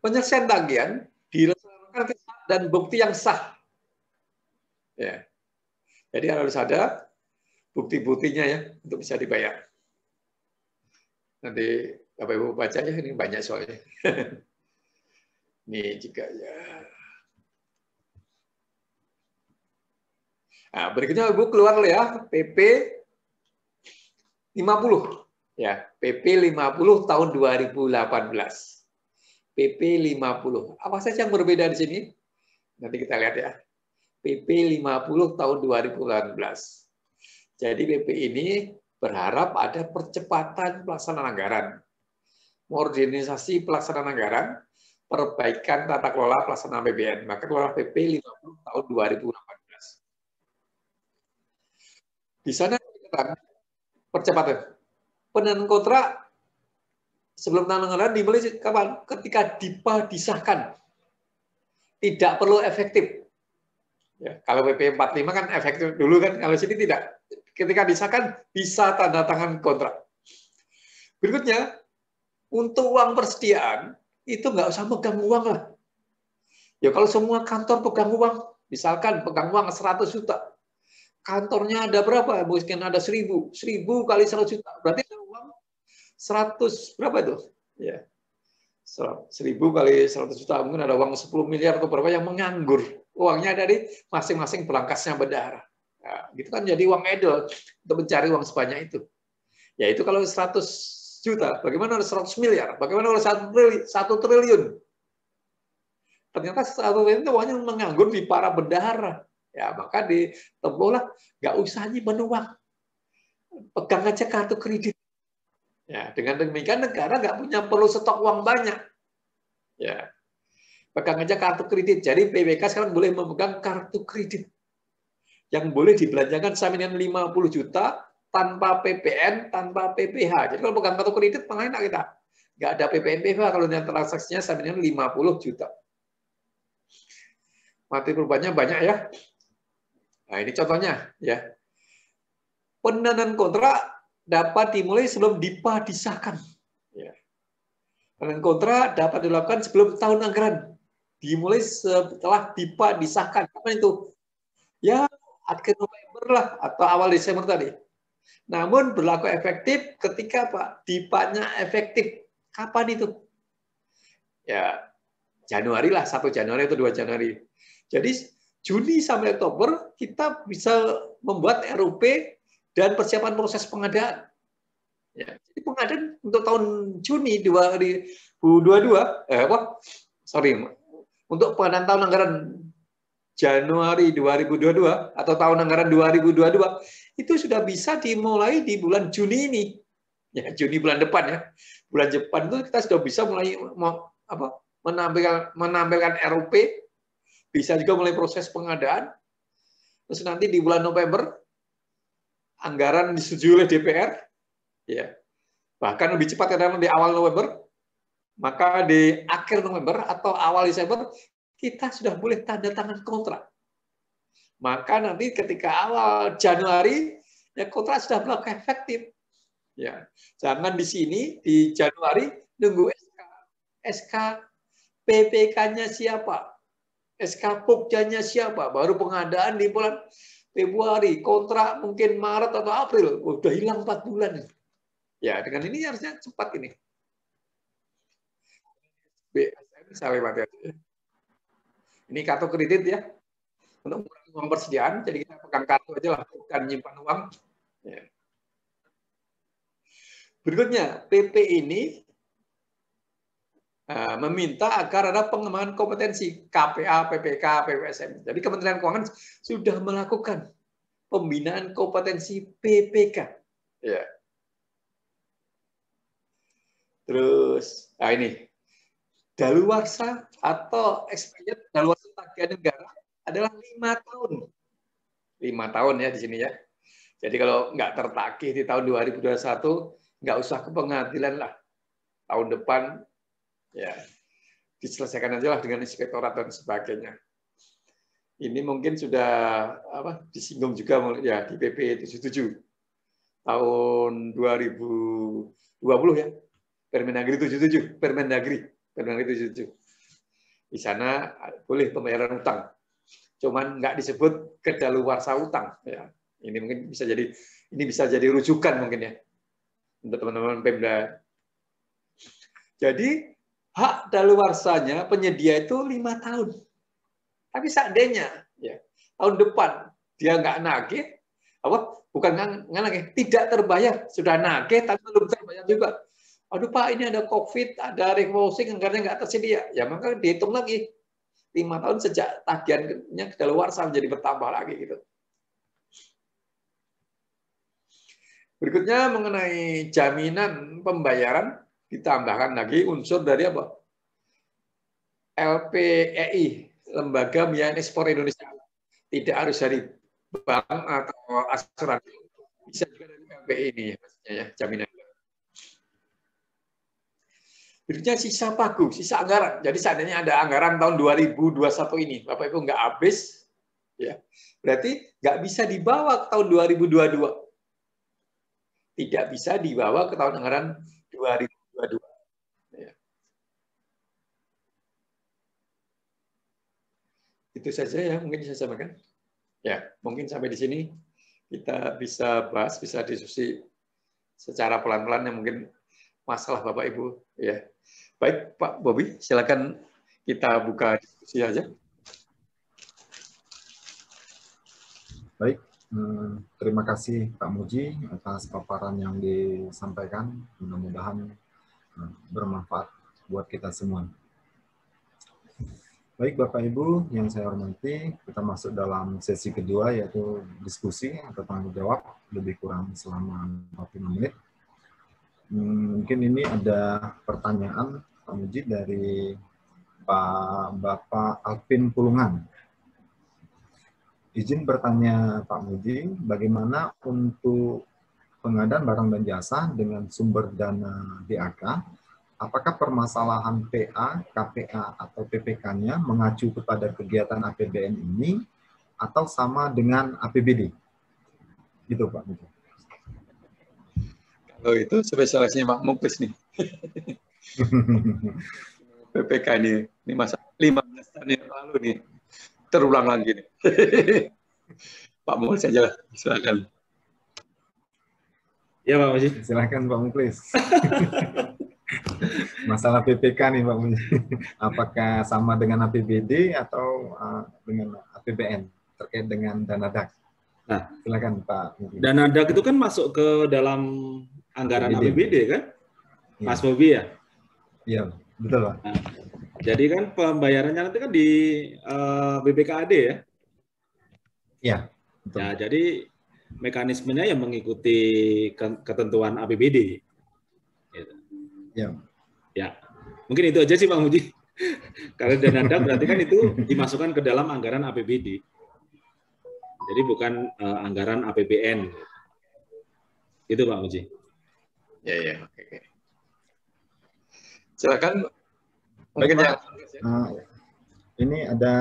Penyelesaian tagihan dilaksanakan dan bukti yang sah. Ya. Jadi harus ada bukti-buktinya ya untuk bisa dibayar. Nanti Bapak Ibu baca ya, ini banyak soalnya. Ini juga ya. Nah, berikutnya Ibu keluar ya PP 50 ya, PP 50 tahun 2018. PP 50. Apa saja yang berbeda di sini? Nanti kita lihat ya. PP 50 tahun 2018. Jadi PP ini berharap ada percepatan pelaksanaan anggaran, modernisasi pelaksanaan anggaran, perbaikan tata kelola pelaksanaan APBN. Maka keluar PP 50 tahun 2018. Di sana dikatakan percepatan. Penandatanganan kontrak sebelum tanda anggaran dimulai kapan? Ketika DIPA disahkan. Tidak perlu efektif. Ya, kalau PP 45 kan efektif dulu kan, kalau sini tidak. Ketika disahkan bisa tanda tangan kontrak. Berikutnya, untuk uang persediaan itu nggak usah pegang uang lah. Ya kalau semua kantor pegang uang, misalkan pegang uang 100 juta, kantornya ada berapa? Mungkin ada 1000 kali 100 juta, berarti ada uang 100 berapa itu? Ya, 1000 kali 100 juta, mungkin ada uang 10 miliar atau berapa yang menganggur. Uangnya dari masing-masing berangkasnya bendahara. Nah, gitu kan jadi uang edel untuk mencari uang sebanyak itu. Ya itu kalau 100 juta, bagaimana kalau 100 miliar? Bagaimana kalau 1 triliun? Ternyata 1 triliun itu uangnya menganggur di para bendahara. Ya, maka ditempuhlah, nggak usah nyimpen uang. Pegang aja kartu kredit. Ya, dengan demikian negara nggak punya perlu stok uang banyak. Ya, pegang aja kartu kredit. Jadi PPK sekarang boleh memegang kartu kredit yang boleh dibelanjakan sampai dengan 50 juta tanpa PPN, tanpa PPH. Jadi kalau pegang kartu kredit, malah enak kita. Nggak ada PPN, PPH kalau yang transaksinya sampai dengan 50 juta. Materi perubahannya banyak ya. Nah ini contohnya ya. Pendanaan kontrak dapat dimulai sebelum DIPA disahkan. Ya. Pendanaan kontrak dapat dilakukan sebelum tahun anggaran. Dimulai setelah DIPA disahkan. Apa itu? Ya, akhir November lah atau awal Desember tadi. Namun berlaku efektif ketika Pak DIPA-nya efektif. Kapan itu? Ya, Januari lah, 1 Januari atau 2 Januari. Jadi Juni sampai Oktober kita bisa membuat RUP dan persiapan proses pengadaan. Ya, jadi pengadaan untuk tahun Juni 2022, untuk pengadaan tahun anggaran Januari 2022 atau tahun anggaran 2022 itu sudah bisa dimulai di bulan Juni ini. Ya, Juni bulan depan ya. Bulan depan itu kita sudah bisa mulai menampilkan RUP, bisa juga mulai proses pengadaan. Terus nanti di bulan November anggaran disetujui oleh DPR, ya. Bahkan lebih cepat kadang di awal November, maka di akhir November atau awal Desember kita sudah boleh tanda tangan kontrak. Maka nanti ketika awal Januari ya kontrak sudah berlaku efektif. Ya, jangan di sini di Januari nunggu SK PPK-nya siapa, SK Pokja-nya siapa, baru pengadaan di bulan Februari, kontrak mungkin Maret atau April, udah hilang 4 bulan. Ya, dengan ini harusnya cepat ini. BSM saya lewati aja. Ini kartu kredit ya, untuk mengurangi uang persediaan, jadi kita pegang kartu aja lah, bukan nyimpan uang. Ya. Berikutnya, PP ini meminta agar ada pengembangan kompetensi KPA, PPK, PPSM. Jadi Kementerian Keuangan sudah melakukan pembinaan kompetensi PPK. Ya. Terus, nah ini daluarsa atau expired daluarsa tagihan negara adalah 5 tahun. 5 tahun ya di sini ya. Jadi kalau nggak tertagih di tahun 2021, nggak usah ke pengadilan lah. Tahun depan ya diselesaikan aja lah dengan inspektorat dan sebagainya. Ini mungkin sudah disinggung juga ya di PP 77 tahun 2020 ya. Permendagri 77, Permendagri 77. Di sana boleh pembayaran utang. Cuman nggak disebut kedaluarsa utang ya. Ini mungkin bisa jadi rujukan mungkin ya untuk teman-teman Pemda. Jadi hak daluarsanya penyedia itu 5 tahun. Tapi seandainya ya tahun depan dia nggak nagih, bukan nggak nagih, tidak terbayar, sudah nagih tapi belum terbayar juga. Aduh Pak, ini ada COVID, ada refocusing, anggarannya nggak tersedia. Ya maka dihitung lagi 5 tahun sejak tagihannya kedaluarsa menjadi bertambah lagi gitu. Berikutnya mengenai jaminan pembayaran, ditambahkan lagi unsur dari apa? LPEI, Lembaga Biaya Ekspor Indonesia. Tidak harus dari bank atau asuransi, bisa juga dari LPEI ini maksudnya ya, jaminan. Berikutnya sisa pagu, sisa anggaran. Jadi seandainya ada anggaran tahun 2021 ini, Bapak Ibu nggak habis, ya berarti nggak bisa dibawa ke tahun 2022. Tidak bisa dibawa ke tahun anggaran 2022. Ya. Itu saja ya, mungkin saya sampaikan. Ya, mungkin sampai di sini kita bisa bahas, bisa diskusi secara pelan-pelan yang mungkin masalah Bapak Ibu. Ya. Baik, Pak Bobi, silakan kita buka diskusi aja. Baik, terima kasih Pak Muji atas paparan yang disampaikan. Mudah-mudahan bermanfaat buat kita semua. Baik Bapak Ibu yang saya hormati, kita masuk dalam sesi kedua yaitu diskusi atau tanya jawab lebih kurang selama 45 menit. Mungkin ini ada pertanyaan Pak Muji dari Bapak Alvin Pulungan. Izin bertanya Pak Muji, bagaimana untuk pengadaan barang dan jasa dengan sumber dana DAK? Apakah permasalahan PA, KPA, atau PPK-nya mengacu kepada kegiatan APBN ini atau sama dengan APBD? Gitu Pak Muji. Kalau itu spesialisnya Pak Muklis nih. PPK ini masa 15 tahun yang lalu nih. Terulang lagi nih. Pak Muklis saja lah, silakan. Ya Pak Muji. Silakan Pak Muklis. Masalah PPK nih Pak Muji. Apakah sama dengan APBD atau dengan APBN terkait dengan dana DAK? Nah, silakan Pak Muklis. Dana DAK itu kan masuk ke dalam anggaran APBD. APBD kan, Iya. Mas Bobi ya. Iya, betul Pak. Nah, jadi kan pembayarannya nanti kan di BPKAD ya. Iya, betul. Ya, jadi mekanismenya yang mengikuti ketentuan APBD. Gitu. Iya. Ya, mungkin itu aja sih Pak Muji. Karena dana dak berarti kan itu dimasukkan ke dalam anggaran APBD. Jadi bukan anggaran APBN. Itu Pak Muji. Ya, oke. Silakan. Baik, Mungkin Pak. Ini ada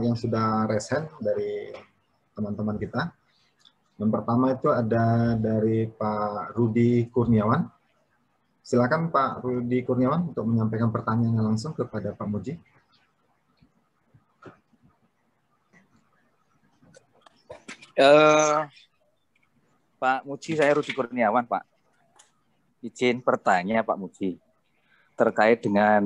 yang sudah resen dari teman-teman kita. Yang pertama itu ada dari Pak Rudi Kurniawan. Silakan Pak Rudi Kurniawan untuk menyampaikan pertanyaannya langsung kepada Pak Muji. Pak Muji, saya Rudi Kurniawan, Pak. Izin bertanya, Pak Muji, terkait dengan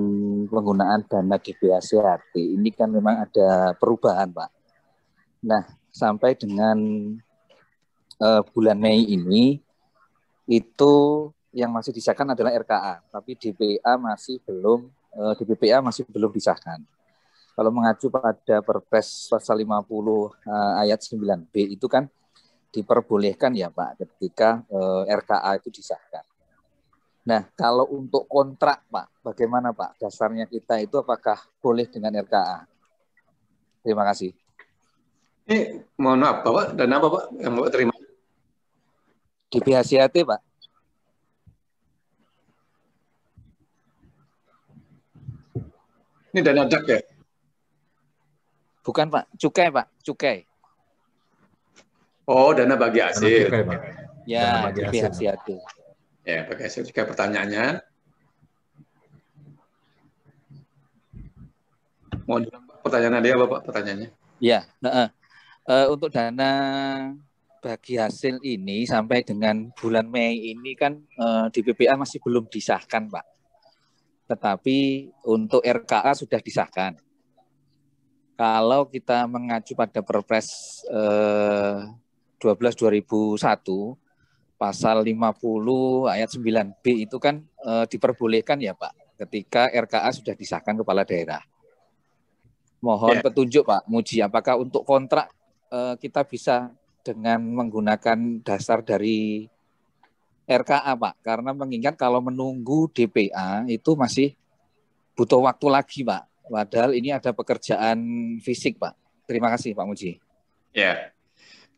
penggunaan dana DBHCAT. Ini kan memang ada perubahan, Pak. Nah, sampai dengan bulan Mei ini, itu yang masih disahkan adalah RKA, tapi DPA masih belum disahkan. Kalau mengacu pada Perpres pasal 50 ayat 9B itu kan diperbolehkan ya Pak ketika RKA itu disahkan. Nah, kalau untuk kontrak Pak, bagaimana Pak? Dasarnya kita itu apakah boleh dengan RKA? Terima kasih. Ini mohon maaf Bapak, dana apa Pak yang Bapak terima? DBHCAT Pak. Ini dana dak ya? Bukan Pak, cukai Pak, cukai. Oh, dana bagi hasil. Cukai, Pak. Ya, Dana bagi hasil, DBHCAT. Ya, bagi hasil juga pertanyaannya. Mohon pertanyaan dia apa Pak pertanyaannya? Ya, untuk dana bagi hasil ini sampai dengan bulan Mei ini kan di BPA masih belum disahkan Pak. Tetapi untuk RKA sudah disahkan. Kalau kita mengacu pada Perpres 12/2001 pasal 50 ayat 9B itu kan diperbolehkan ya Pak ketika RKA sudah disahkan kepala daerah. Mohon petunjuk Pak Muji, apakah untuk kontrak kita bisa dengan menggunakan dasar dari RKA Pak? Karena mengingat kalau menunggu DPA itu masih butuh waktu lagi Pak. Padahal ini ada pekerjaan fisik Pak. Terima kasih Pak Muji. Ya,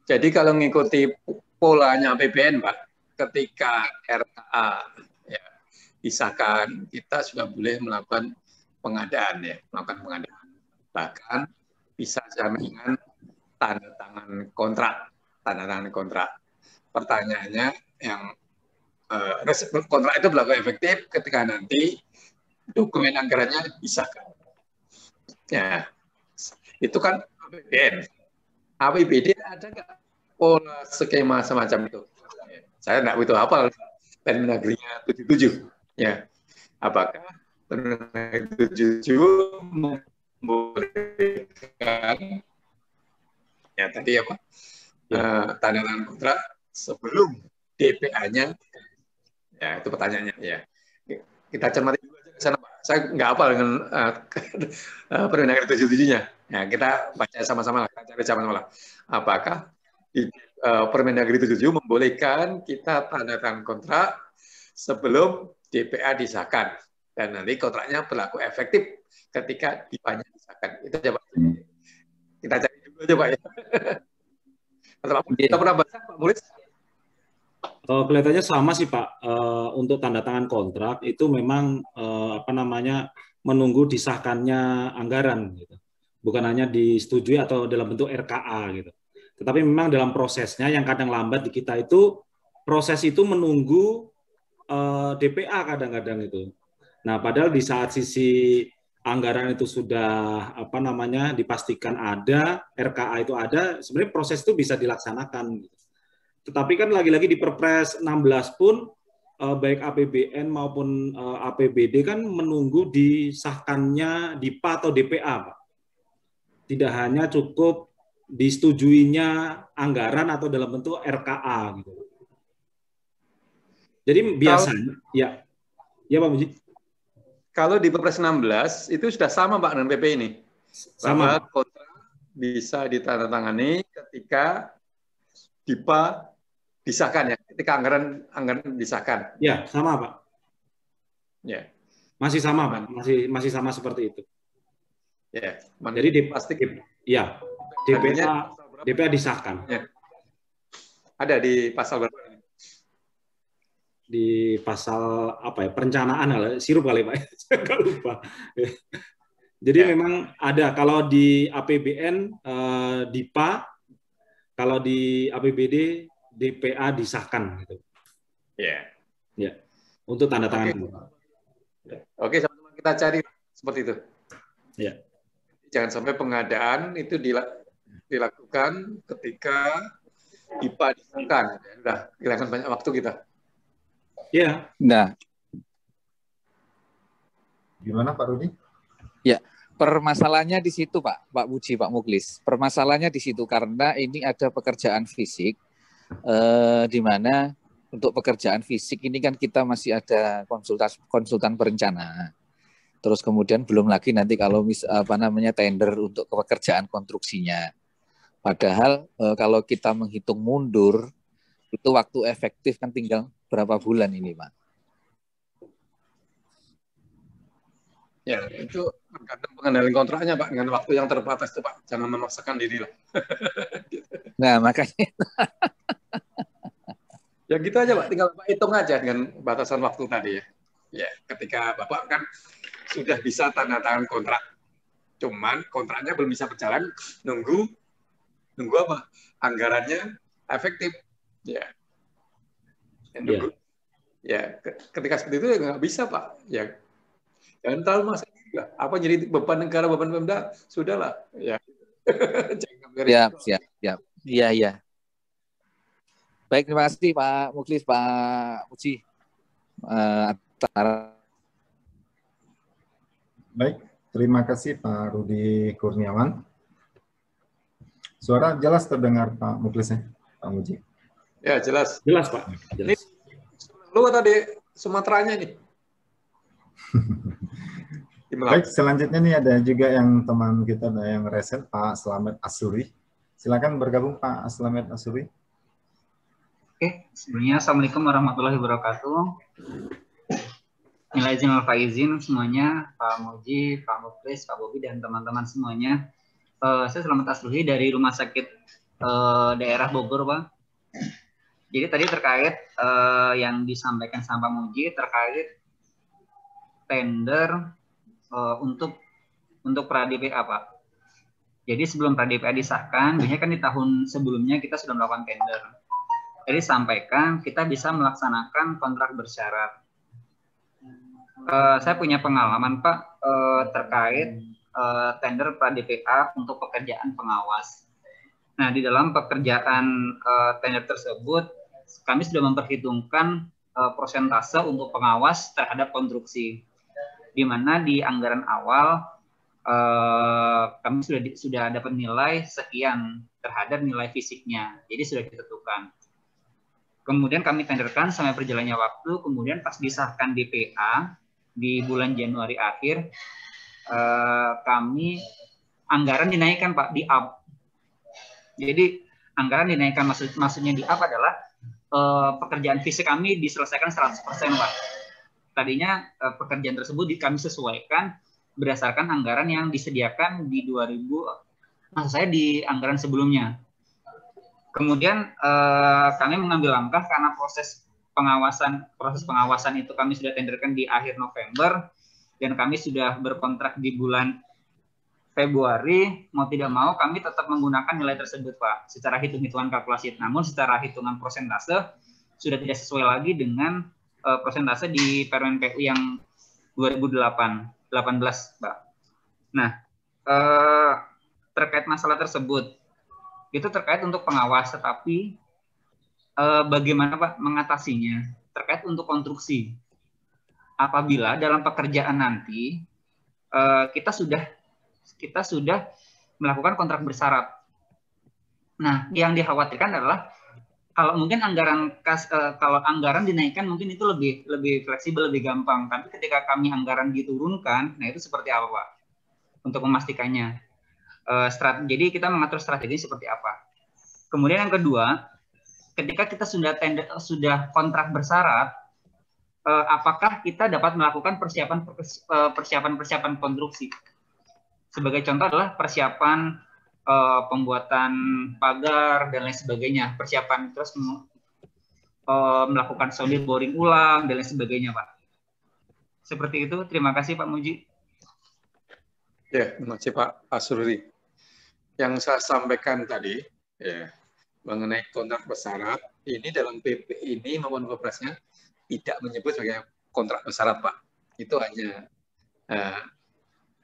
jadi kalau mengikuti polanya APBN Pak, ketika RKA ya, disahkan, kita sudah boleh melakukan pengadaan ya, melakukan pengadaan. Bahkan bisa dengan tanda tangan kontrak. Pertanyaannya yang kontrak itu berlaku efektif ketika nanti dokumen anggarannya disahkan. Ya, itu kan APBN. APBD ada nggak pola skema semacam itu? Saya nggak begitu hafal Permendagrinya 77. Ya, apakah Permendagri 77 membolehkan ya tadi apa tanda tangan kontrak sebelum DPA-nya ya itu pertanyaannya ya kita cermati dulu aja ke sana Pak. Saya nggak hafal dengan Permendagri 77-nya ya kita baca sama-sama lah, kita cari sama-sama lah. Apakah di Permendagri 77 membolehkan kita tanda tangan kontrak sebelum DPA disahkan dan nanti kontraknya berlaku efektif ketika DPA-nya disahkan. Itu aja Pak. Kita cari dulu aja Pak ya. Kita pernah bahas Pak Mulis? Kelihatannya sama sih Pak. Untuk tanda tangan kontrak itu memang menunggu disahkannya anggaran, gitu. Bukan hanya disetujui atau dalam bentuk RKA gitu. Tetapi memang dalam prosesnya yang kadang lambat di kita itu proses itu menunggu DPA kadang-kadang itu. Nah, padahal di saat sisi anggaran itu sudah dipastikan ada, RKA itu ada, sebenarnya proses itu bisa dilaksanakan. Tetapi kan lagi-lagi di Perpres 16 pun baik APBN maupun APBD kan menunggu disahkannya DIPA atau DPA, Pak. Tidak hanya cukup disetujuinya anggaran atau dalam bentuk RKA gitu. Jadi biasanya, ya Pak Muji. Kalau di Perpres 16 itu sudah sama Pak dengan PP ini. Sama. Bahwa kontrak bisa ditandatangani ketika DIPA disahkan ya, ketika anggaran disahkan. Ya, sama Pak. Ya. Masih sama Pak, masih sama seperti itu. Ya. Jadi pasti ya, DPA disahkan. Ya. Ada di pasal berapa? Di pasal apa ya, perencanaan sirup kali Pak, saya nggak lupa. Jadi memang ada, kalau di APBN DIPA, kalau di APBD DPA disahkan gitu. Ya. Ya. Untuk tanda tangan. Oke, sama-sama kita cari seperti itu. Ya. Jangan sampai pengadaan itu dilakukan ketika DIPA disahkan. Sudah hilangkan banyak waktu kita. Ya. Nah, gimana Pak Rudi? Ya, permasalahannya di situ Pak Muji, Pak Muklis. Permasalahannya di situ karena ini ada pekerjaan fisik, di mana untuk pekerjaan fisik ini kan kita masih ada konsultan perencana. Terus kemudian belum lagi nanti kalau tender untuk pekerjaan konstruksinya. Padahal kalau kita menghitung mundur itu waktu efektif kan tinggal berapa bulan ini, Pak? Ya, itu tergantung pengendalian kontraknya, Pak, dengan waktu yang terbatas itu, Pak. Jangan memaksakan diri lah. Nah, makanya ya gitu aja, Pak. Tinggal Pak hitung aja dengan batasan waktu tadi ya. Ya, ketika Bapak kan sudah bisa tanda tangan kontrak. Cuman kontraknya belum bisa berjalan, nunggu apa? Anggarannya efektif. Ya. Nunggu. Ya, ketika seperti itu ya nggak bisa, Pak. Ya. Jangan terlalu masa juga. Apa jadi beban negara, beban Pemda? Sudahlah. Ya. Siap. Iya. Baik, terima kasih Pak Muklis, Pak Muji. Baik, terima kasih Pak Rudi Kurniawan. Suara jelas terdengar Pak Muklisnya, Pak Muji. Ya, jelas. Jelas Pak. Jelas. Ini lu tadi Sumateranya nih. Baik, selanjutnya nih ada juga yang teman kita yang resen, Pak Slamet Asuri. Silakan bergabung Pak Slamet Asuri. Oke, sebelumnya Assalamualaikum warahmatullahi wabarakatuh. Minal izin wal faizin semuanya, Pak Muji, Pak Muklis, Pak Bobi, dan teman-teman semuanya. Saya Slamet Asuri dari Rumah Sakit Daerah Bogor, Pak. Jadi tadi terkait yang disampaikan sama Pak Muji terkait tender untuk pra-DPA, Pak. Jadi sebelum pra-DPA disahkan, biasanya kan di tahun sebelumnya kita sudah melakukan tender. Jadi sampaikan kita bisa melaksanakan kontrak bersyarat. Saya punya pengalaman Pak terkait tender pra-DPA untuk pekerjaan pengawas. Nah, di dalam pekerjaan tender tersebut kami sudah memperhitungkan persentase untuk pengawas terhadap konstruksi, di mana di anggaran awal kami sudah dapat nilai sekian terhadap nilai fisiknya, jadi sudah ditentukan. Kemudian kami tenderkan sampai berjalannya waktu, kemudian pas disahkan DPA di bulan Januari akhir, kami anggaran dinaikkan Pak, di up. Jadi anggaran dinaikkan maksudnya di up adalah pekerjaan fisik kami diselesaikan 100% Pak. Tadinya pekerjaan tersebut kami sesuaikan berdasarkan anggaran yang disediakan di di anggaran sebelumnya. Kemudian kami mengambil langkah karena proses pengawasan itu kami sudah tenderkan di akhir November dan kami sudah berkontrak di bulan Februari. Mau tidak mau kami tetap menggunakan nilai tersebut Pak secara hitung-hitungan kalkulasi. Namun secara hitungan persentase sudah tidak sesuai lagi dengan persentase di Permen PU yang 2018 Pak. Nah, terkait masalah tersebut itu terkait untuk pengawas, tetapi bagaimana Pak mengatasinya terkait untuk konstruksi. Apabila dalam pekerjaan nanti kita sudah melakukan kontrak bersyarat. Nah, yang dikhawatirkan adalah Kalau mungkin kalau anggaran dinaikkan mungkin itu lebih fleksibel, lebih gampang. Tapi ketika kami anggaran diturunkan, nah itu seperti apa, Pak? Untuk memastikannya. Jadi kita mengatur strategi seperti apa. Kemudian yang kedua, ketika kita sudah kontrak bersyarat, apakah kita dapat melakukan persiapan konstruksi? Sebagai contoh adalah persiapan pembuatan pagar dan lain sebagainya, persiapan terus melakukan sounding boring ulang dan lain sebagainya, Pak. Seperti itu. Terima kasih Pak Muji. Ya, terima kasih Pak Asruri. Yang saya sampaikan tadi ya, mengenai kontrak bersyarat, ini dalam PP ini maupun Kepresnya tidak menyebut sebagai kontrak bersyarat, Pak. Itu hanya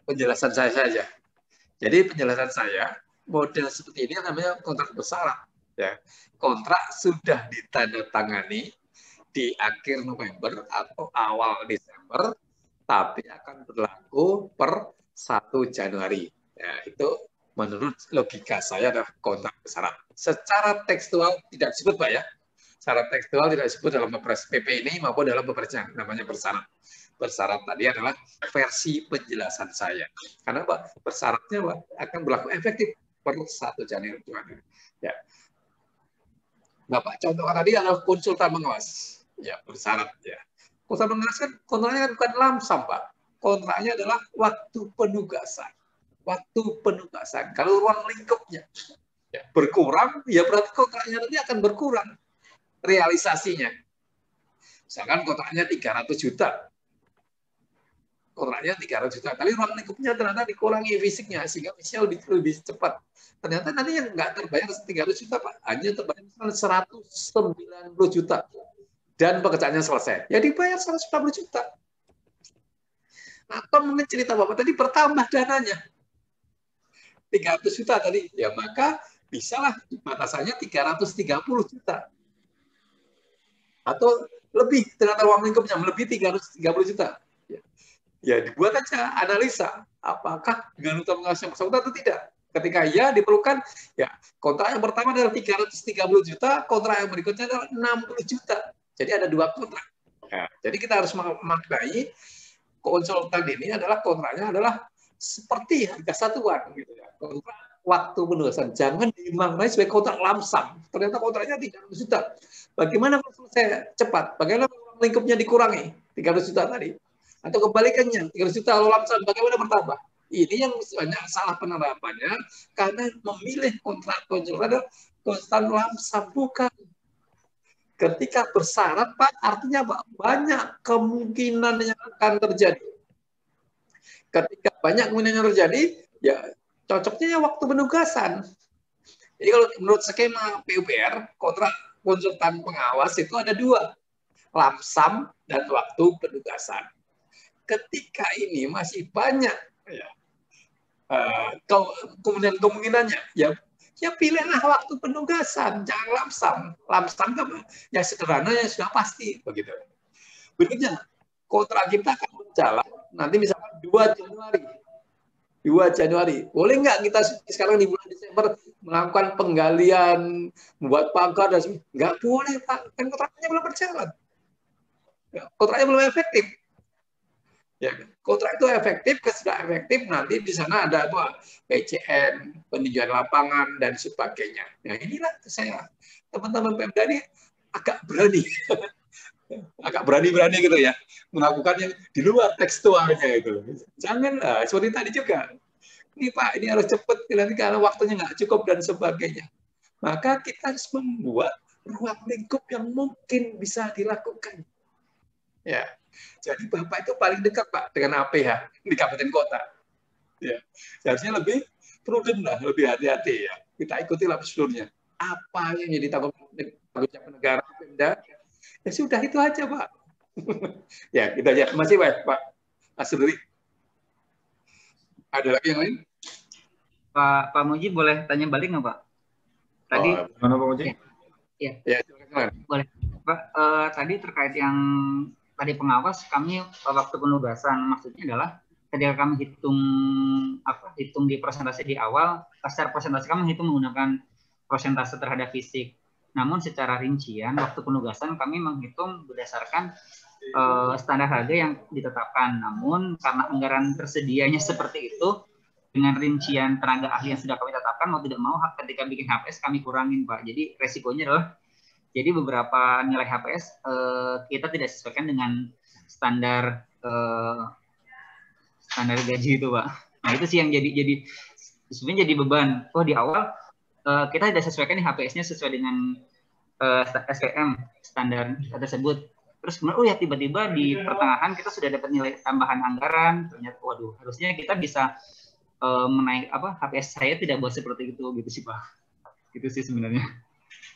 penjelasan saya saja. Jadi penjelasan saya, model seperti ini namanya kontrak bersyarat. Ya. Kontrak sudah ditandatangani di akhir November atau awal Desember, tapi akan berlaku per 1 Januari. Ya, itu menurut logika saya adalah kontrak bersyarat. Secara tekstual tidak disebut, Pak ya. Secara tekstual tidak disebut dalam PP ini maupun dalam Kepresnya, namanya bersyarat. Bersyarat tadi adalah versi penjelasan saya. Karena Pak, bersyaratnya Pak, akan berlaku efektif per 1 Januari. Ya. Bapak contohkan tadi adalah konsultan pengawas. Ya, bersyarat ya. Konsultan pengawas kan kontraknya kan bukan lamsam, Pak. Kontraknya adalah waktu penugasan. Waktu penugasan. Kalau ruang lingkupnya ya, berkurang, ya berarti kontraknya nanti akan berkurang realisasinya. Misalkan kontraknya 300 juta. Kontraknya 300 juta, tapi ruang lingkupnya ternyata dikurangi fisiknya, sehingga fisiknya lebih cepat. Ternyata nanti yang nggak terbayar 300 juta, Pak, hanya terbayar 190 juta. Dan pekerjaannya selesai. Ya dibayar 190 juta. Atau mungkin cerita Bapak tadi bertambah dananya. 300 juta tadi. Ya maka bisalah batasannya 330 juta. Atau lebih, ternyata ruang lingkupnya melebihi 330 juta. Ya dibuat aja analisa apakah dengan utang pengawas yang bersangkutan atau tidak. Ketika ya diperlukan, ya kontrak yang pertama adalah 330 juta, kontrak yang berikutnya adalah 60 juta. Jadi ada 2 kontrak. Ya, jadi kita harus memaknai konsultan ini adalah kontraknya adalah seperti harga satuan gitu ya. Kontrak waktu penugasan, jangan dimaknai sebagai kontrak lamsam. Ternyata kontraknya 300 juta. Bagaimana kalau selesai cepat? Bagaimana lingkupnya dikurangi 300 juta tadi? Atau kebalikannya, 300 juta lalu lamsam, bagaimana bertambah? Ini yang banyak salah penerapannya, karena memilih kontrak konsultan adalah konsultan lamsam, bukan. Ketika bersyarat, Pak, artinya Pak, banyak kemungkinan yang akan terjadi. Ketika banyak kemungkinan yang terjadi, ya cocoknya waktu penugasan. Jadi kalau menurut skema PUPR, kontrak konsultan pengawas itu ada 2, lamsam dan waktu penugasan. Ketika ini masih banyak ya, kemungkinannya, ya pilihlah waktu penugasan, jangan lamsam. Lamsam yang sederhana yang sudah pasti begitu. Berikutnya, kontrak kita akan berjalan nanti misalkan 2 Januari. 2 Januari. Boleh nggak kita sekarang di bulan Desember melakukan penggalian, membuat pagar dan sebagainya? Nggak boleh, Pak. Kan kontraknya belum berjalan. Kontraknya belum efektif. Ya, kontrak itu efektif, sudah efektif, nanti di sana ada apa? PCN, peninjauan lapangan, dan sebagainya. Nah inilah saya, teman-teman Pemda ini agak berani gitu ya, melakukan yang di luar tekstualnya itu. Janganlah, seperti tadi juga. Ini Pak, ini harus cepat, nanti karena waktunya nggak cukup dan sebagainya. Maka kita harus membuat ruang lingkup yang mungkin bisa dilakukan. Ya. Jadi Bapak itu paling dekat Pak dengan APH di kabupaten kota. Ya, seharusnya lebih prudent lah, lebih hati-hati ya. Kita ikutilah prosedurnya. Apa yang jadi tanggung jawab negara, Pemda, ya sudah itu aja Pak. Ya kita aja. Masih Pak Asruri. Ada lagi yang lain? Pak Muji boleh tanya balik nggak Pak? Tadi. Mana Pak Muji? Ya. Ya silakan. Boleh. Pak, tadi terkait yang tadi pengawas, kami waktu penugasan maksudnya adalah ketika kami hitung di persentase di awal, secara persentase kami hitung menggunakan persentase terhadap fisik. Namun secara rincian waktu penugasan kami menghitung berdasarkan standar harga yang ditetapkan. Namun karena anggaran tersedianya seperti itu, dengan rincian tenaga ahli yang sudah kami tetapkan, mau tidak mau ketika bikin HPS kami kurangin, Pak. Jadi resikonya adalah, jadi beberapa nilai HPS kita tidak sesuaikan dengan standar standar gaji itu, Pak. Nah itu sih yang jadi sebenarnya jadi beban. Oh di awal kita tidak sesuaikan nih HPS-nya sesuai dengan SPM standar tersebut. Terus kemudian, oh ya tiba-tiba di pertengahan kita sudah dapat nilai tambahan anggaran. Ternyata, waduh, harusnya kita bisa menaik HPS saya tidak buat seperti itu gitu sih Pak. Itu sih sebenarnya.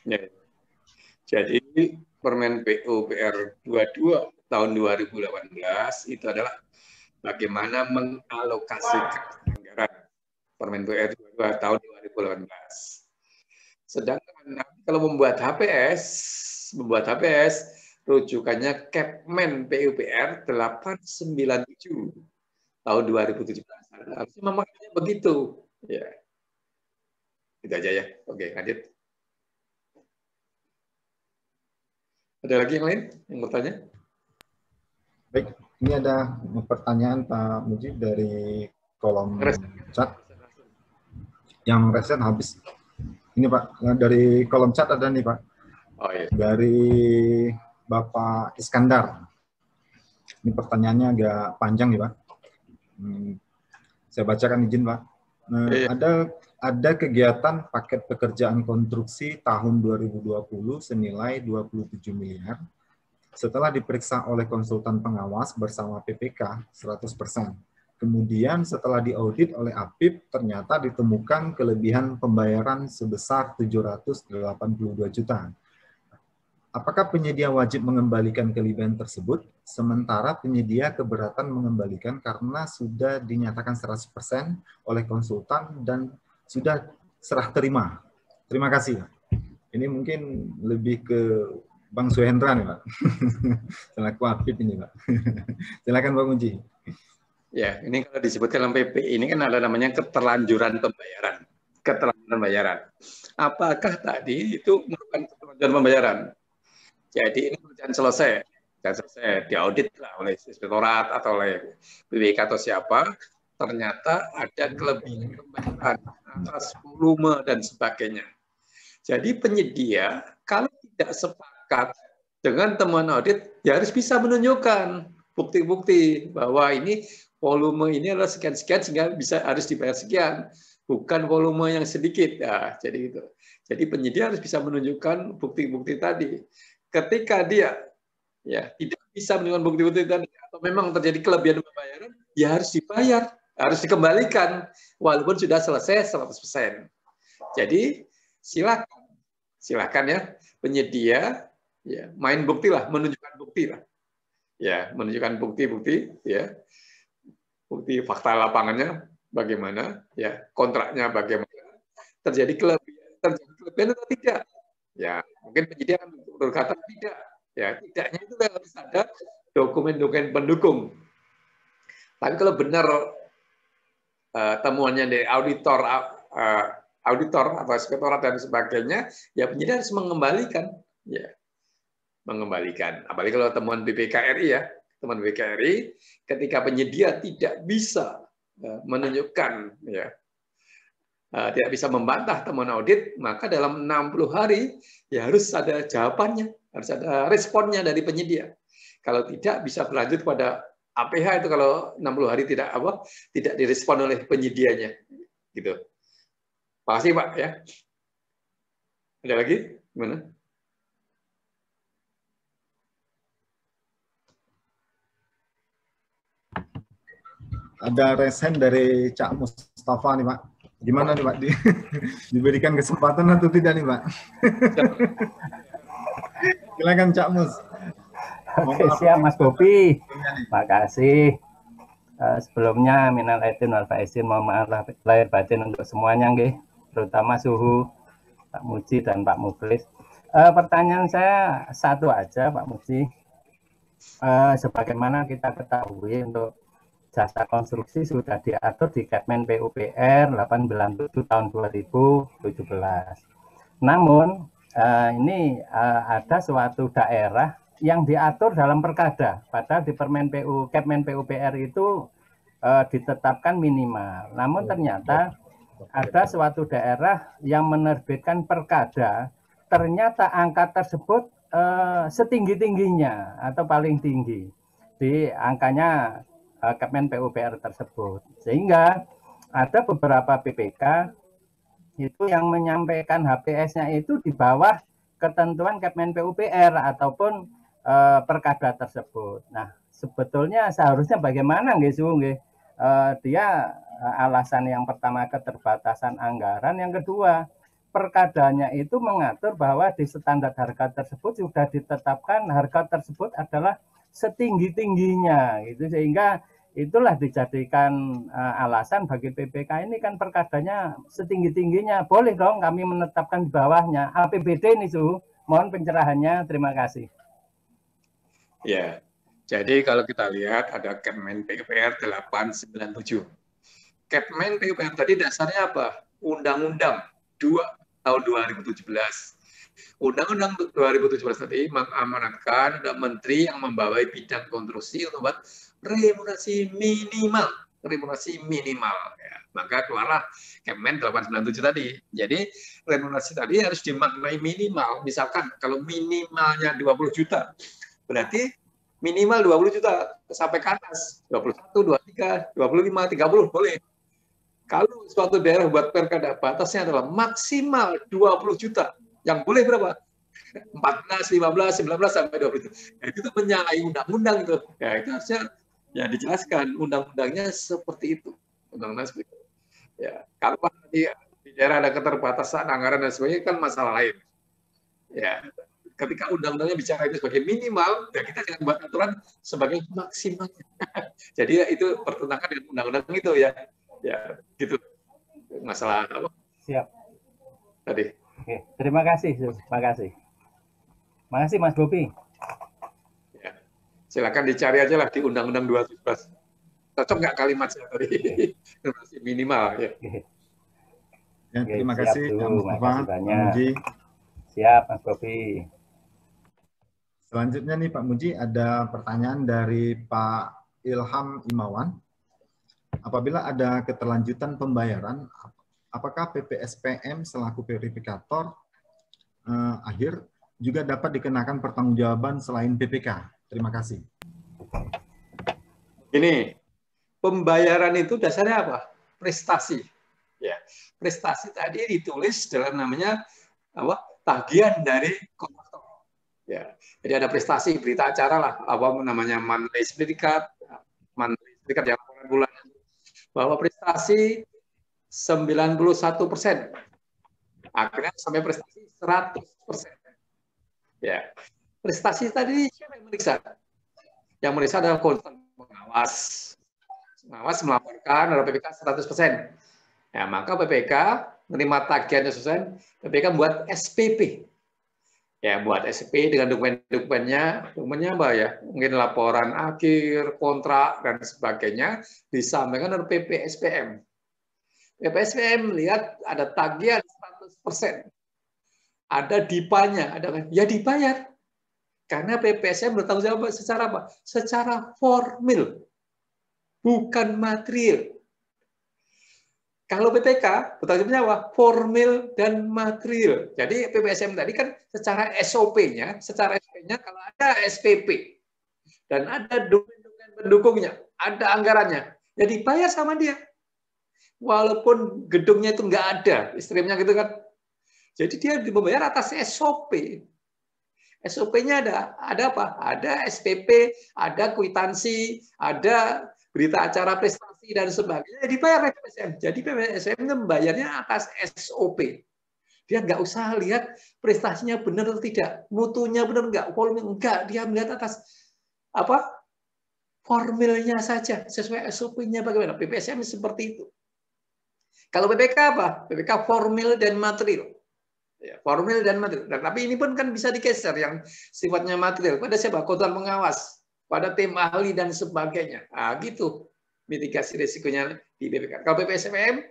Ya. Jadi Permen PUPR 22 tahun 2018 itu adalah bagaimana mengalokasikan anggaran. Permen PUPR 22 tahun 2018. Sedangkan kalau membuat HPS rujukannya Kepmen PUPR 897 tahun 2017. Harusnya memaknanya begitu. Ya. Itu aja ya. Oke, lanjut. Ada lagi yang lain yang bertanya? Baik, ini ada pertanyaan Pak Mujib dari kolom chat. Yang reset habis. Ini Pak, dari kolom chat ada nih Pak. Oh, iya. Dari Bapak Iskandar. Ini pertanyaannya agak panjang nih Pak. Saya bacakan izin Pak. Ada kegiatan paket pekerjaan konstruksi tahun 2020 senilai 27 miliar. Setelah diperiksa oleh konsultan pengawas bersama PPK 100%. Kemudian setelah diaudit oleh APIP, ternyata ditemukan kelebihan pembayaran sebesar 782 juta. Apakah penyedia wajib mengembalikan kelebihan tersebut, sementara penyedia keberatan mengembalikan karena sudah dinyatakan 100% oleh konsultan dan sudah serah terima? Terima kasih. Ini mungkin lebih ke Bang Suhendra nih Pak. Selaku APIP ini Pak. Silakan Bang Muji. Ya, ini kalau disebutkan dalam PP ini kan ada namanya keterlanjuran pembayaran. Keterlanjuran pembayaran. Apakah tadi itu merupakan keterlanjuran pembayaran? Jadi ini pekerjaan selesai, diaudit lah oleh inspektorat atau oleh BPK atau siapa, ternyata ada kelebihan pembayaran atas volume dan sebagainya. Jadi penyedia kalau tidak sepakat dengan temuan audit, ya harus bisa menunjukkan bukti-bukti bahwa ini volume ini adalah sekian-sekian sehingga harus dibayar sekian, bukan volume yang sedikit. Nah, jadi itu. Jadi penyedia harus bisa menunjukkan bukti-bukti tadi. Ketika dia ya tidak bisa menunjukkan bukti-bukti tadi atau memang terjadi kelebihan pembayaran, ya harus dibayar, harus dikembalikan walaupun sudah selesai 100%. Jadi silakan ya penyedia ya main bukti lah, menunjukkan bukti lah. Ya, menunjukkan bukti-bukti ya. Bukti fakta lapangannya bagaimana, ya, kontraknya bagaimana, terjadi kelebihan atau tidak. Ya, mungkin penyedia akan berkata tidak. Ya, tidaknya itu harus ada dokumen-dokumen pendukung. Tapi kalau benar temuannya dari auditor atau inspektorat dan sebagainya, ya penyedia harus mengembalikan. Ya, mengembalikan. Apalagi kalau temuan BPKRI ya, teman BPKRI, ketika penyedia tidak bisa menunjukkan ya, tidak bisa membantah temuan audit, maka dalam 60 hari ya harus ada jawabannya, harus ada responnya dari penyedia. Kalau tidak bisa berlanjut pada APH itu kalau 60 hari tidak direspon oleh penyedianya, gitu. Makasih Pak ya. Ada lagi? Gimana? Ada resen dari Cak Mustafa nih Pak. Gimana nih Pak? Diberikan kesempatan atau tidak nih Pak? Silakan Cak Mus. Oke, siap Mas Bobi. Makasih. Sebelumnya minal aidin wal faizin, mohon maaf lahir batin untuk semuanya nggih, terutama Suhu, Pak Muji dan Pak Muflis. Pertanyaan saya satu aja Pak Muji. Sebagaimana kita ketahui untuk jasa konstruksi sudah diatur di Kepmen PUPR 897 tahun 2017. Namun ini ada suatu daerah yang diatur dalam perkada, padahal di Kepmen PUPR itu ditetapkan minimal. Namun ternyata ada suatu daerah yang menerbitkan perkada, ternyata angka tersebut setinggi-tingginya atau paling tinggi di angkanya Kepmen PUPR tersebut. Sehingga ada beberapa PPK itu yang menyampaikan HPS-nya itu di bawah ketentuan Kepmen PUPR ataupun perkada tersebut. Nah, sebetulnya seharusnya bagaimana nggih Su nggih? Dia alasan yang pertama keterbatasan anggaran, yang kedua perkadanya itu mengatur bahwa di standar harga tersebut sudah ditetapkan harga tersebut adalah setinggi-tingginya gitu, sehingga itulah dijadikan alasan bagi PPK ini kan perkadanya setinggi-tingginya, boleh dong kami menetapkan di bawahnya. APBD ini Su, mohon pencerahannya, terima kasih. Ya, jadi kalau kita lihat ada Kepmen PUPR 897. Kepmen PUPR tadi dasarnya apa? Undang-Undang 2 tahun 2017. Undang-Undang 2017 tadi mengamanatkan ada menteri yang membawai bidang konstruksi untuk buat remunerasi minimal. Ya. Maka keluarlah Kepmen 897 tadi. Jadi remunerasi tadi harus dimaknai minimal. Misalkan kalau minimalnya 20 juta, berarti minimal 20 juta sampai ke atas. 21, 23, 25, 30 boleh. Kalau suatu daerah buat perkada batasnya adalah maksimal 20 juta. Yang boleh berapa? 14, 15, 19 sampai 20 juta. Ya, itu menyalahi undang-undang itu. Ya, itu harusnya ya dijelaskan undang-undangnya seperti itu. Undang-undang seperti itu. Ya, kalau di daerah ada keterbatasan anggaran dan sebagainya kan masalah lain. Ya, ketika undang-undangnya bicara itu sebagai minimal, ya kita jangan buat aturan sebagai maksimal. Jadi itu bertentangan dengan undang-undang itu ya. Ya, gitu. Masalah apa? Siap. Tadi. Oke, terima kasih. Terima kasih. Makasih Mas Bobi. Ya. Silakan dicari aja lah di Undang-Undang 2017. Cocok nggak kalimat saya tadi? Minimal ya. Ya, terima kasih Pak Muji. Siap Mas Bobi. Selanjutnya nih Pak Muji, ada pertanyaan dari Pak Ilham Imawan. Apabila ada keterlanjutan pembayaran, apakah PPSPM selaku verifikator akhir juga dapat dikenakan pertanggungjawaban selain PPK? Terima kasih. Ini pembayaran itu dasarnya apa? Prestasi. Ya, prestasi tadi ditulis dalam namanya apa? Tagihan dari kontraktor. Ya, jadi ada prestasi berita acara lah, apa namanya monthly certificate yang bulan bahwa prestasi 91%. Akhirnya sampai prestasi 100%. Ya. Prestasi tadi siapa yang meriksa? Yang meriksa adalah konsultan pengawas. Pengawas melaporkan ada PPK 100%. Ya, maka PPK menerima tagihannya selesai, PPK buat SPP. Ya, buat SPP dengan dokumennya apa ya? Mungkin laporan akhir, kontrak dan sebagainya disampaikan oleh PPSPM. PPSPM lihat ada tagihan 100%. Ada dipanya, ya dibayar. Karena PPSPM bertanggung jawab secara apa? Secara formil, bukan material. Kalau PPK, bertanggung jawab apa? Formil dan material. Jadi PPSM tadi kan secara SOP-nya kalau ada SPP dan ada dokumen pendukungnya, ada anggarannya, ya dibayar sama dia. Walaupun gedungnya itu nggak ada, istrinya gitu kan. Jadi dia dibayar atas SOP. SOP-nya ada apa? Ada SPP, ada kwitansi, ada berita acara prestasi dan sebagainya, dibayar PPSM. Jadi PPSM membayarnya atas SOP. Dia nggak usah lihat prestasinya benar atau tidak, mutunya benar nggak, volume enggak, dia melihat atas apa? Formilnya saja, sesuai SOP-nya bagaimana. PPSM seperti itu. Kalau PPK apa? PPK formil dan material. Ya, formil dan material. Nah, tapi ini pun kan bisa digeser yang sifatnya material. Pada siapa? Konsultan pengawas, pada tim ahli dan sebagainya. Nah, gitu mitigasi risikonya di BPK. Kalau PPSPM,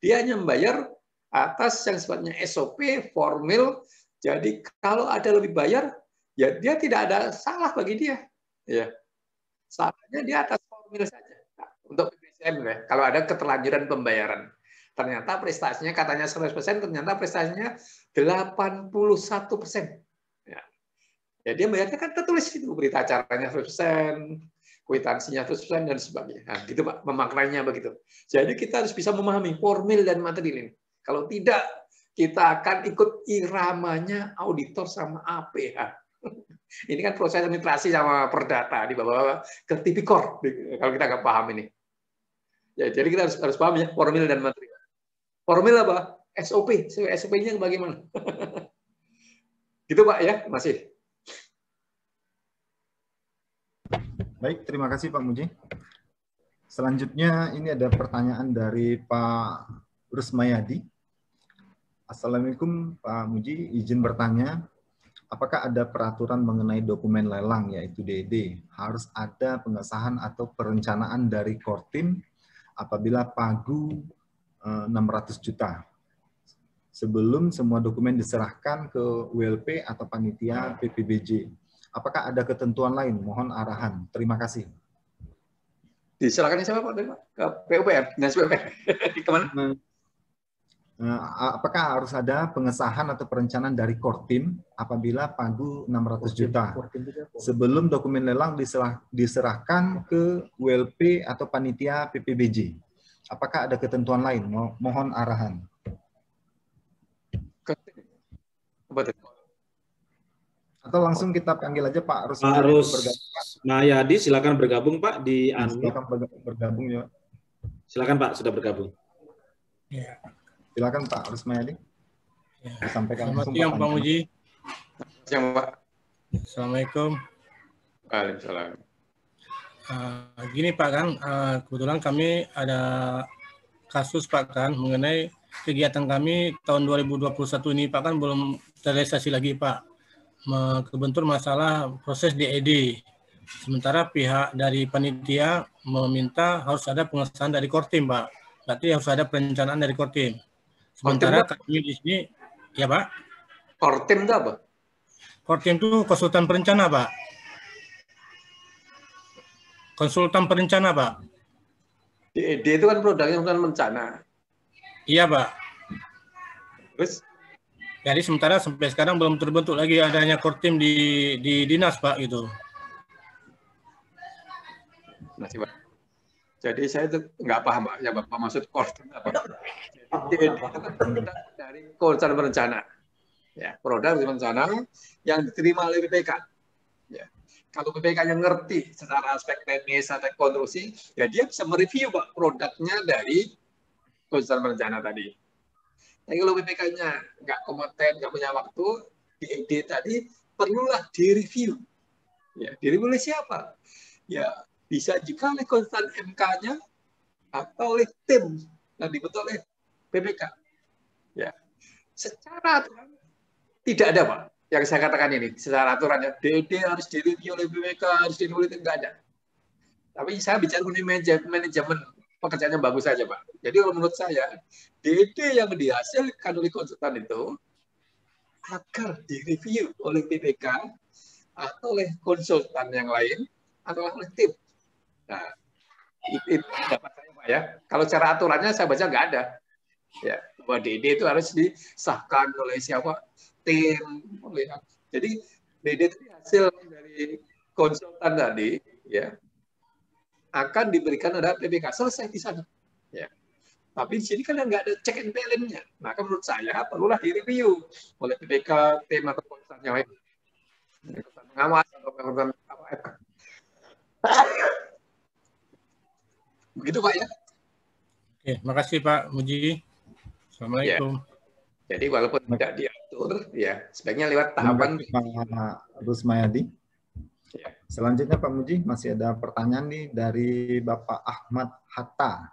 dia hanya membayar atas yang sifatnya SOP, formil, Jadi kalau ada lebih bayar, ya dia tidak ada salah bagi dia. Ya. Salahnya dia atas formil saja. Nah, untuk PPSM ya, kalau ada keterlanjuran pembayaran. Ternyata prestasinya katanya 100%, ternyata prestasinya 81%. Ya. Ya, dia bayarnya kan tertulis itu, berita acaranya 100%, kwitansinya 100%, dan sebagainya. Nah, gitu Pak, memaknainya begitu. Jadi kita harus bisa memahami formil dan material ini. Kalau tidak, kita akan ikut iramanya auditor sama APH. Ini kan proses administrasi sama perdata di bawah ke tipikor kalau kita nggak paham ini. Ya, jadi kita harus paham ya formil dan material. Formil apa? SOP. SOP-nya bagaimana? Gitu Pak ya, masih. Baik, terima kasih Pak Muji. Selanjutnya ini ada pertanyaan dari Pak Rusmayadi. Assalamualaikum Pak Muji, izin bertanya, apakah ada peraturan mengenai dokumen lelang yaitu DED harus ada pengesahan atau perencanaan dari Kortim apabila pagu 600 juta sebelum semua dokumen diserahkan ke WLP atau panitia PPBJ? Apakah ada ketentuan lain? Mohon arahan. Terima kasih. Diserahkan siapa Pak? Ke PUPR, Dinas PUPR. Kemana? Apakah harus ada pengesahan atau perencanaan dari Kortim apabila pagu 600 juta sebelum dokumen lelang diserahkan ke WLP atau panitia PPBJ? Apakah ada ketentuan lain? Mohon arahan. Atau langsung kita panggil aja Pak Rusmayadi, silakan bergabung Pak di silakan bergabung ya. Silakan Pak, sudah bergabung. Ya. Silakan Pak Rusmayadi. Ya. Sampaikan Selamat siang Pak Muji. Siang Pak. Assalamualaikum. Waalaikumsalam. Gini Pak kan, kebetulan kami ada kasus Pak kan mengenai kegiatan kami tahun 2021 ini Pak kan belum terrealisasi lagi Pak. Kebentur masalah proses DED. Sementara pihak dari panitia meminta harus ada pengesahan dari Kortim Pak. Berarti harus ada perencanaan dari Kortim. Sementara kami di sini, ya Pak. Kortim itu apa? Kortim itu konsultan perencana Pak. Konsultan perencana Pak. DED itu kan produknya bukan perencana. Iya Pak. Terus? Jadi sementara sampai sekarang belum terbentuk lagi adanya Kortim di dinas Pak gitu. Masih Pak. Jadi saya itu nggak paham Pak, ya Bapak maksud Kortim apa? DED itu kan produk dari konsultan perencana. Ya, produk dari perencana yang diterima oleh BPK. Ya. Kalau BPK-nya ngerti secara aspek teknis, aspek konstruksi, ya dia bisa mereview Pak produknya dari konsultan perencana tadi. Tapi kalau BPK-nya nggak kompeten, nggak punya waktu, DED tadi perlulah direview. Ya, direview oleh siapa? Ya, bisa juga oleh konsultan MK-nya atau oleh tim yang dibentuk oleh BPK. Ya, secara aturan tidak ada Pak. Yang saya katakan ini, secara aturannya DED harus direview oleh BPK, harus direview oleh nggak ada. Tapi saya bicara mengenai manajemen pekerjaannya bagus saja Pak. Jadi kalau menurut saya, DED yang dihasilkan oleh konsultan itu agar direview oleh BPK atau oleh konsultan yang lain atau oleh tim. Nah, itu pendapat saya Pak ya. Kalau cara aturannya saya baca nggak ada. Ya, bahwa DED itu harus disahkan oleh siapa? Tim. Jadi DED itu hasil dari konsultan tadi, ya, akan diberikan ada PPK, selesai di sana. Ya. Tapi di sini kan nggak ada check and balance-nya. Maka menurut saya perlulah direview oleh PPK, tim atau konsultan yang lain. Pengawas atau konsultan apa. Begitu Pak ya. Oke, makasih Pak Muji. Assalamualaikum. Ya. Jadi walaupun tidak diatur, ya sebaiknya lewat tahapan. Pak Rusmayadi. Ya. Selanjutnya Pak Muji, masih ada pertanyaan nih dari Bapak Ahmad Hatta.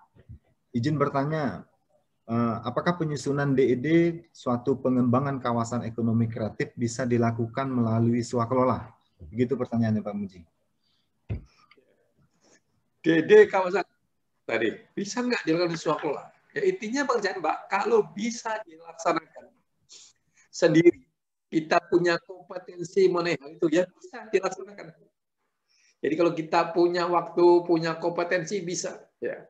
Izin bertanya, apakah penyusunan DED suatu pengembangan kawasan ekonomi kreatif bisa dilakukan melalui swakelola? Begitu pertanyaannya Pak Muji. DED kawasan tadi bisa nggak dilakukan swakelola? Ya intinya pekerjaan Pak, kalau bisa dilaksanakan sendiri kita punya kompetensi mengenai hal itu, ya bisa dilaksanakan. Jadi kalau kita punya waktu, punya kompetensi, bisa. Ya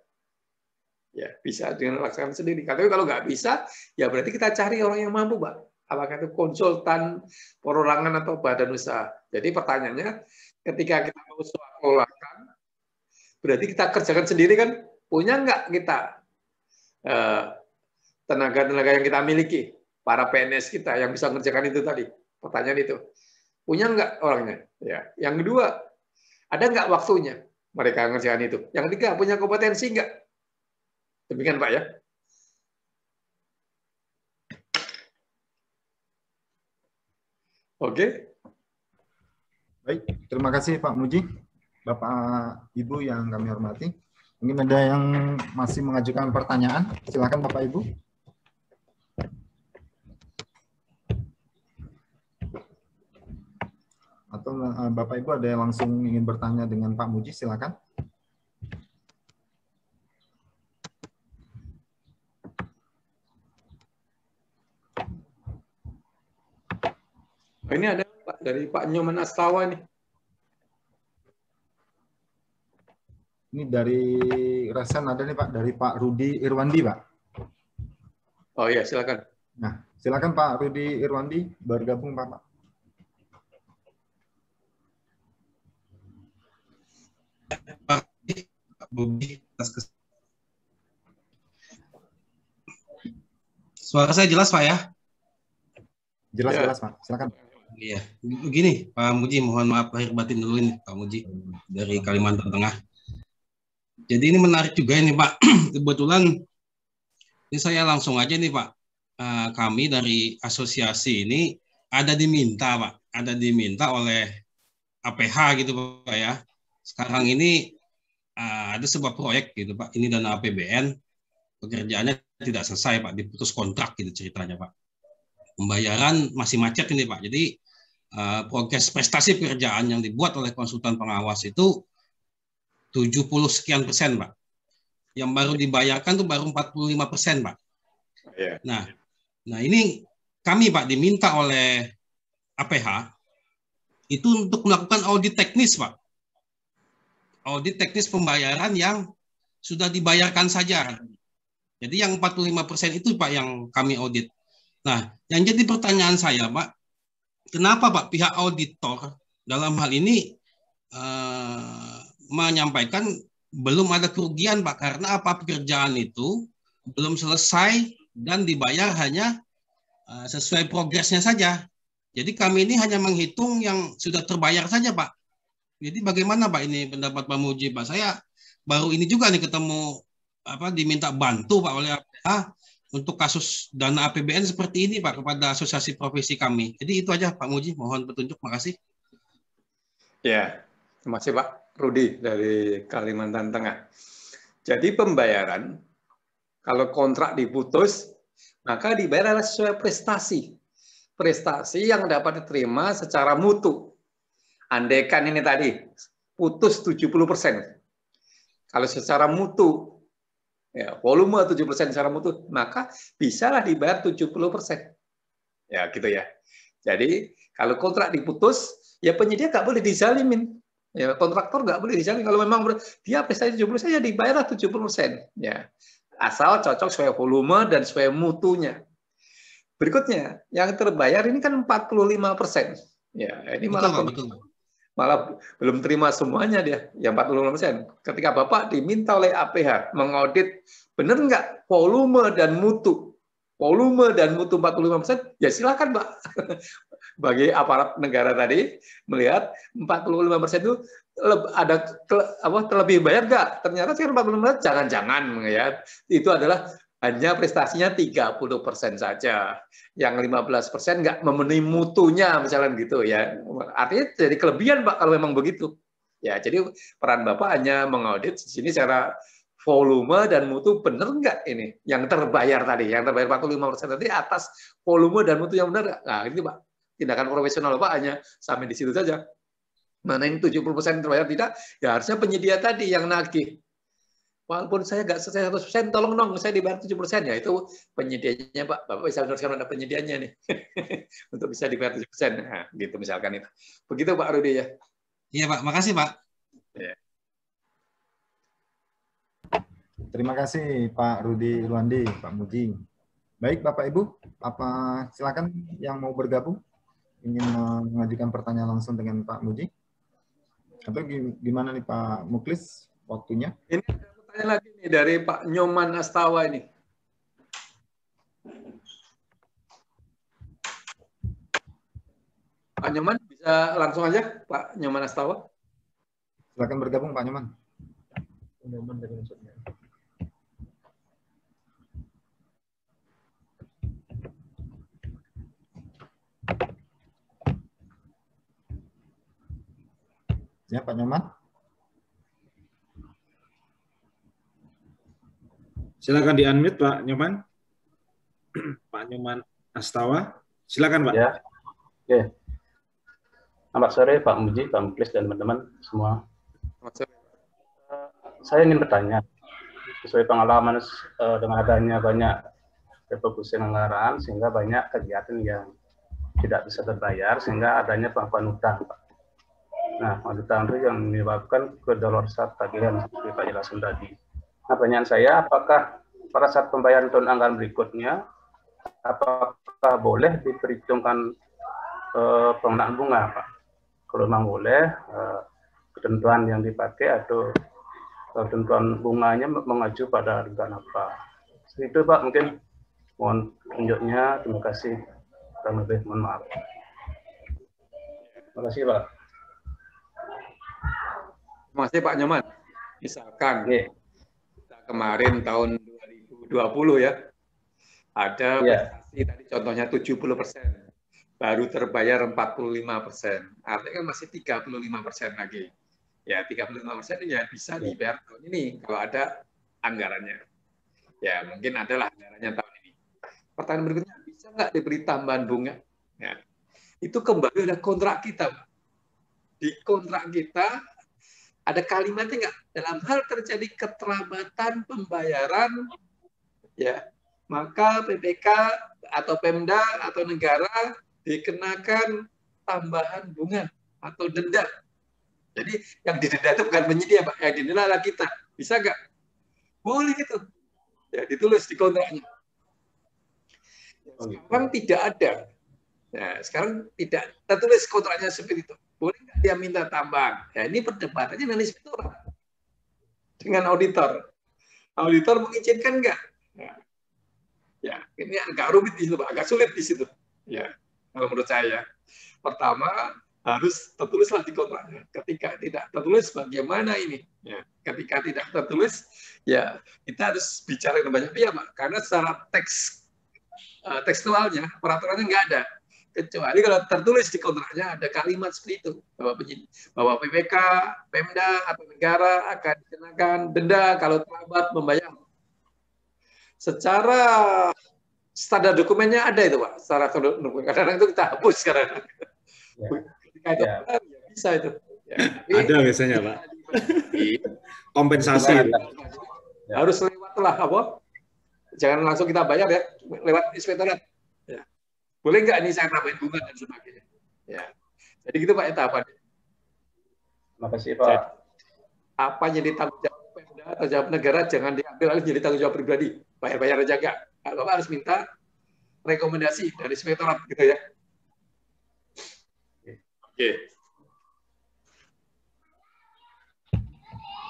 bisa dilaksanakan sendiri. Tapi kalau nggak bisa, ya berarti kita cari orang yang mampu, Pak. Apakah itu konsultan, perorangan, atau badan usaha. Jadi pertanyaannya, ketika kita mau sekolahkan, berarti kita kerjakan sendiri kan? Punya nggak kita tenaga-tenaga yang kita miliki, para PNS kita yang bisa mengerjakan itu tadi? Pertanyaan itu. Punya nggak orangnya? Ya. Yang kedua, ada nggak waktunya mereka mengerjakan itu? Yang ketiga, punya kompetensi nggak? Demikian, Pak, ya. Oke. Baik, terima kasih Pak Muji, Bapak Ibu yang kami hormati. Mungkin ada yang masih mengajukan pertanyaan, silakan Bapak Ibu. Atau Bapak Ibu ada yang langsung ingin bertanya dengan Pak Muji, silakan. Ini ada Pak dari Pak Nyoman Astawa nih. Ini dari Resen ada nih Pak, dari Pak Rudi Irwandi Pak. Oh iya, silakan. Nah, silakan Pak Rudi Irwandi bergabung Pak. Pak Bobi, suara saya jelas Pak ya? Jelas Pak, silakan. Iya, begini Pak Muji, mohon maaf lahir batin dulu ini Pak Muji dari Kalimantan Tengah. Jadi ini menarik juga ini Pak. Kebetulan ini saya langsung aja nih Pak. Kami dari asosiasi ini ada diminta Pak, oleh APH gitu Pak ya. Sekarang ini ada sebuah proyek gitu Pak. Ini dana APBN, pekerjaannya tidak selesai Pak, diputus kontrak gitu ceritanya Pak. Pembayaran masih macet ini Pak. Jadi progres prestasi pekerjaan yang dibuat oleh konsultan pengawas itu 70 sekian persen Pak. Yang baru dibayarkan tuh baru 45% Pak. Nah ini kami Pak diminta oleh APH itu untuk melakukan audit teknis Pak. Audit teknis pembayaran yang sudah dibayarkan saja. Jadi yang 45% itu Pak yang kami audit. Nah, yang jadi pertanyaan saya Pak, kenapa Pak pihak auditor dalam hal ini menyampaikan belum ada kerugian Pak, karena apa pekerjaan itu belum selesai dan dibayar hanya sesuai progresnya saja. Jadi kami ini hanya menghitung yang sudah terbayar saja Pak. Jadi bagaimana Pak ini pendapat Pak Muji Pak? Saya baru ini juga nih ketemu diminta bantu Pak oleh APH untuk kasus dana APBN seperti ini Pak kepada asosiasi profesi kami. Jadi itu aja Pak Muji, mohon petunjuk, makasih. Ya, terima kasih Pak Rudi dari Kalimantan Tengah. Jadi pembayaran, kalau kontrak diputus, maka dibayar sesuai prestasi. Prestasi yang dapat diterima secara mutu. Andaikan ini tadi, putus 70%. Kalau secara mutu, ya, volume 7% secara mutu, maka bisalah dibayar 70%. Ya, gitu ya. Jadi, kalau kontrak diputus, ya penyedia nggak boleh dizalimin. Ya, kontraktor nggak boleh dizalimin. Kalau memang dia prestasi 70%, ya dibayarlah 70%. Ya. Asal cocok sesuai volume dan sesuai mutunya. Berikutnya, yang terbayar ini kan 45%. Ya, ini malah belum terima semuanya dia, yang 45%. Ketika Bapak diminta oleh APH mengaudit, benar nggak volume dan mutu? Volume dan mutu 45%, ya silakan Pak. Bagi aparat negara tadi, melihat 45% itu ada terlebih bayar nggak? Ternyata sekarang 45%, jangan-jangan ya. Itu adalah hanya prestasinya 30% saja. Yang 15% nggak memenuhi mutunya, misalnya gitu ya. Artinya jadi kelebihan Pak kalau memang begitu. Ya, jadi peran Bapak hanya mengaudit di sini secara volume dan mutu benar nggak ini yang terbayar tadi, yang terbayar 45% tadi atas volume dan mutu yang benar. Nah, ini Pak, tindakan profesional Bapak hanya sampai di situ saja. Mana ini 70% terbayar tidak, ya harusnya penyedia tadi yang nagih. walaupun saya nggak selesai 100%, tolong dong saya dibayar 70%. Ya itu penyediaannya Pak. Bapak bisa meneruskan ada penyediaannya nih. Untuk bisa dibayar 70%. Nah, gitu misalkan itu. Begitu Pak Rudi ya. Iya Pak, makasih Pak. Ya. Terima kasih Pak Rudi Irwandi, Pak Muji. Baik Bapak Ibu, apa silakan yang mau bergabung ingin mengajukan pertanyaan langsung dengan Pak Muji? Atau gimana nih Pak Muklis waktunya? Ini ada pertanyaan lagi nih dari Pak Nyoman Astawa ini. Pak Nyoman bisa langsung aja Pak Nyoman Astawa. Silakan bergabung Pak Nyoman. Ya Pak Nyoman. Silakan di-unmute Pak Nyoman. Pak Nyoman Astawa. Silakan Pak. Ya. Oke. Selamat sore Pak Muji, Pak Muklis dan teman-teman semua. Saya ingin bertanya, sesuai pengalaman dengan adanya banyak refokusi anggaran sehingga banyak kegiatan yang tidak bisa terbayar sehingga adanya pengakuan utang, Pak. Nah, utang itu yang menyebabkan kedaluarsa tagihan seperti Pak jelasin tadi. Nah, pertanyaan saya, apakah pada saat pembayaran tahun anggaran berikutnya, apakah boleh diperhitungkan pengenaan bunga, Pak? Kalau memang boleh, ketentuan yang dipakai atau ketentuan bunganya mengacu pada rencana apa? Itu Pak, mungkin mohon tunjuknya. Terima kasih. Kurang lebih mohon maaf. Terima kasih Pak. Terima kasih Pak Nyoman. Misalkan kita kemarin tahun 2020 ya, ada prestasi tadi contohnya 70%, baru terbayar 45%, artinya kan masih 35% lagi. Ya 35% ya bisa dibayar tahun ini kalau ada anggarannya. Ya mungkin adalah anggarannya tahun ini. Pertanyaan berikutnya, bisa nggak diberi tambahan bunga? Ya, itu kembali ada kontrak kita, Pak. Di kontrak kita ada kalimatnya nggak? Dalam hal terjadi keterlambatan pembayaran, ya maka PPK atau Pemda atau negara dikenakan tambahan bunga atau denda. Jadi yang didenda itu bukan penyedia, Pak. Yang didenda adalah kita. Bisa nggak? Boleh itu. Ya, ditulis di kontraknya. Sekarang tidak ada. Nah, sekarang tidak tertulis kontraknya seperti itu. Boleh nggak dia minta tambahan? Ya, ini perdebatannya dengan inspektorat. Dengan auditor. Auditor mengizinkan nggak? Ya, ini agak rumit di situ, Pak. Agak sulit di situ. Ya, kalau menurut saya. Pertama, harus tertulislah di kontraknya. Ketika tidak tertulis, bagaimana ini? Ya, ketika tidak tertulis, ya kita harus bicara dengan banyak pihak, Pak. Karena secara tekstualnya, peraturannya nggak ada. Kecuali kalau tertulis di kontraknya ada kalimat seperti itu, bahwa PPK, Pemda, atau negara akan dikenakan denda kalau terlambat membayar. Secara standar dokumennya ada itu, Pak. Secara dokumen. Kadang-kadang itu kita hapus sekarang. Ketika itu benar, ya bisa itu. Ya, ada biasanya, Pak. Kompensasi. Harus lewatlah apa? Jangan langsung kita bayar ya, lewat inspektorat. Ya. Boleh nggak ini saya tambahin bunga dan sebagainya. Ya. Jadi gitu Pak tahapannya. Terima kasih Pak. Jadi, apa yang ditanggung jawab Pemda atau jawab negara jangan diambil alih jadi tanggung jawab pribadi. Bayar-bayar aja enggak. Kalau harus minta rekomendasi dari inspektorat gitu ya. Oke.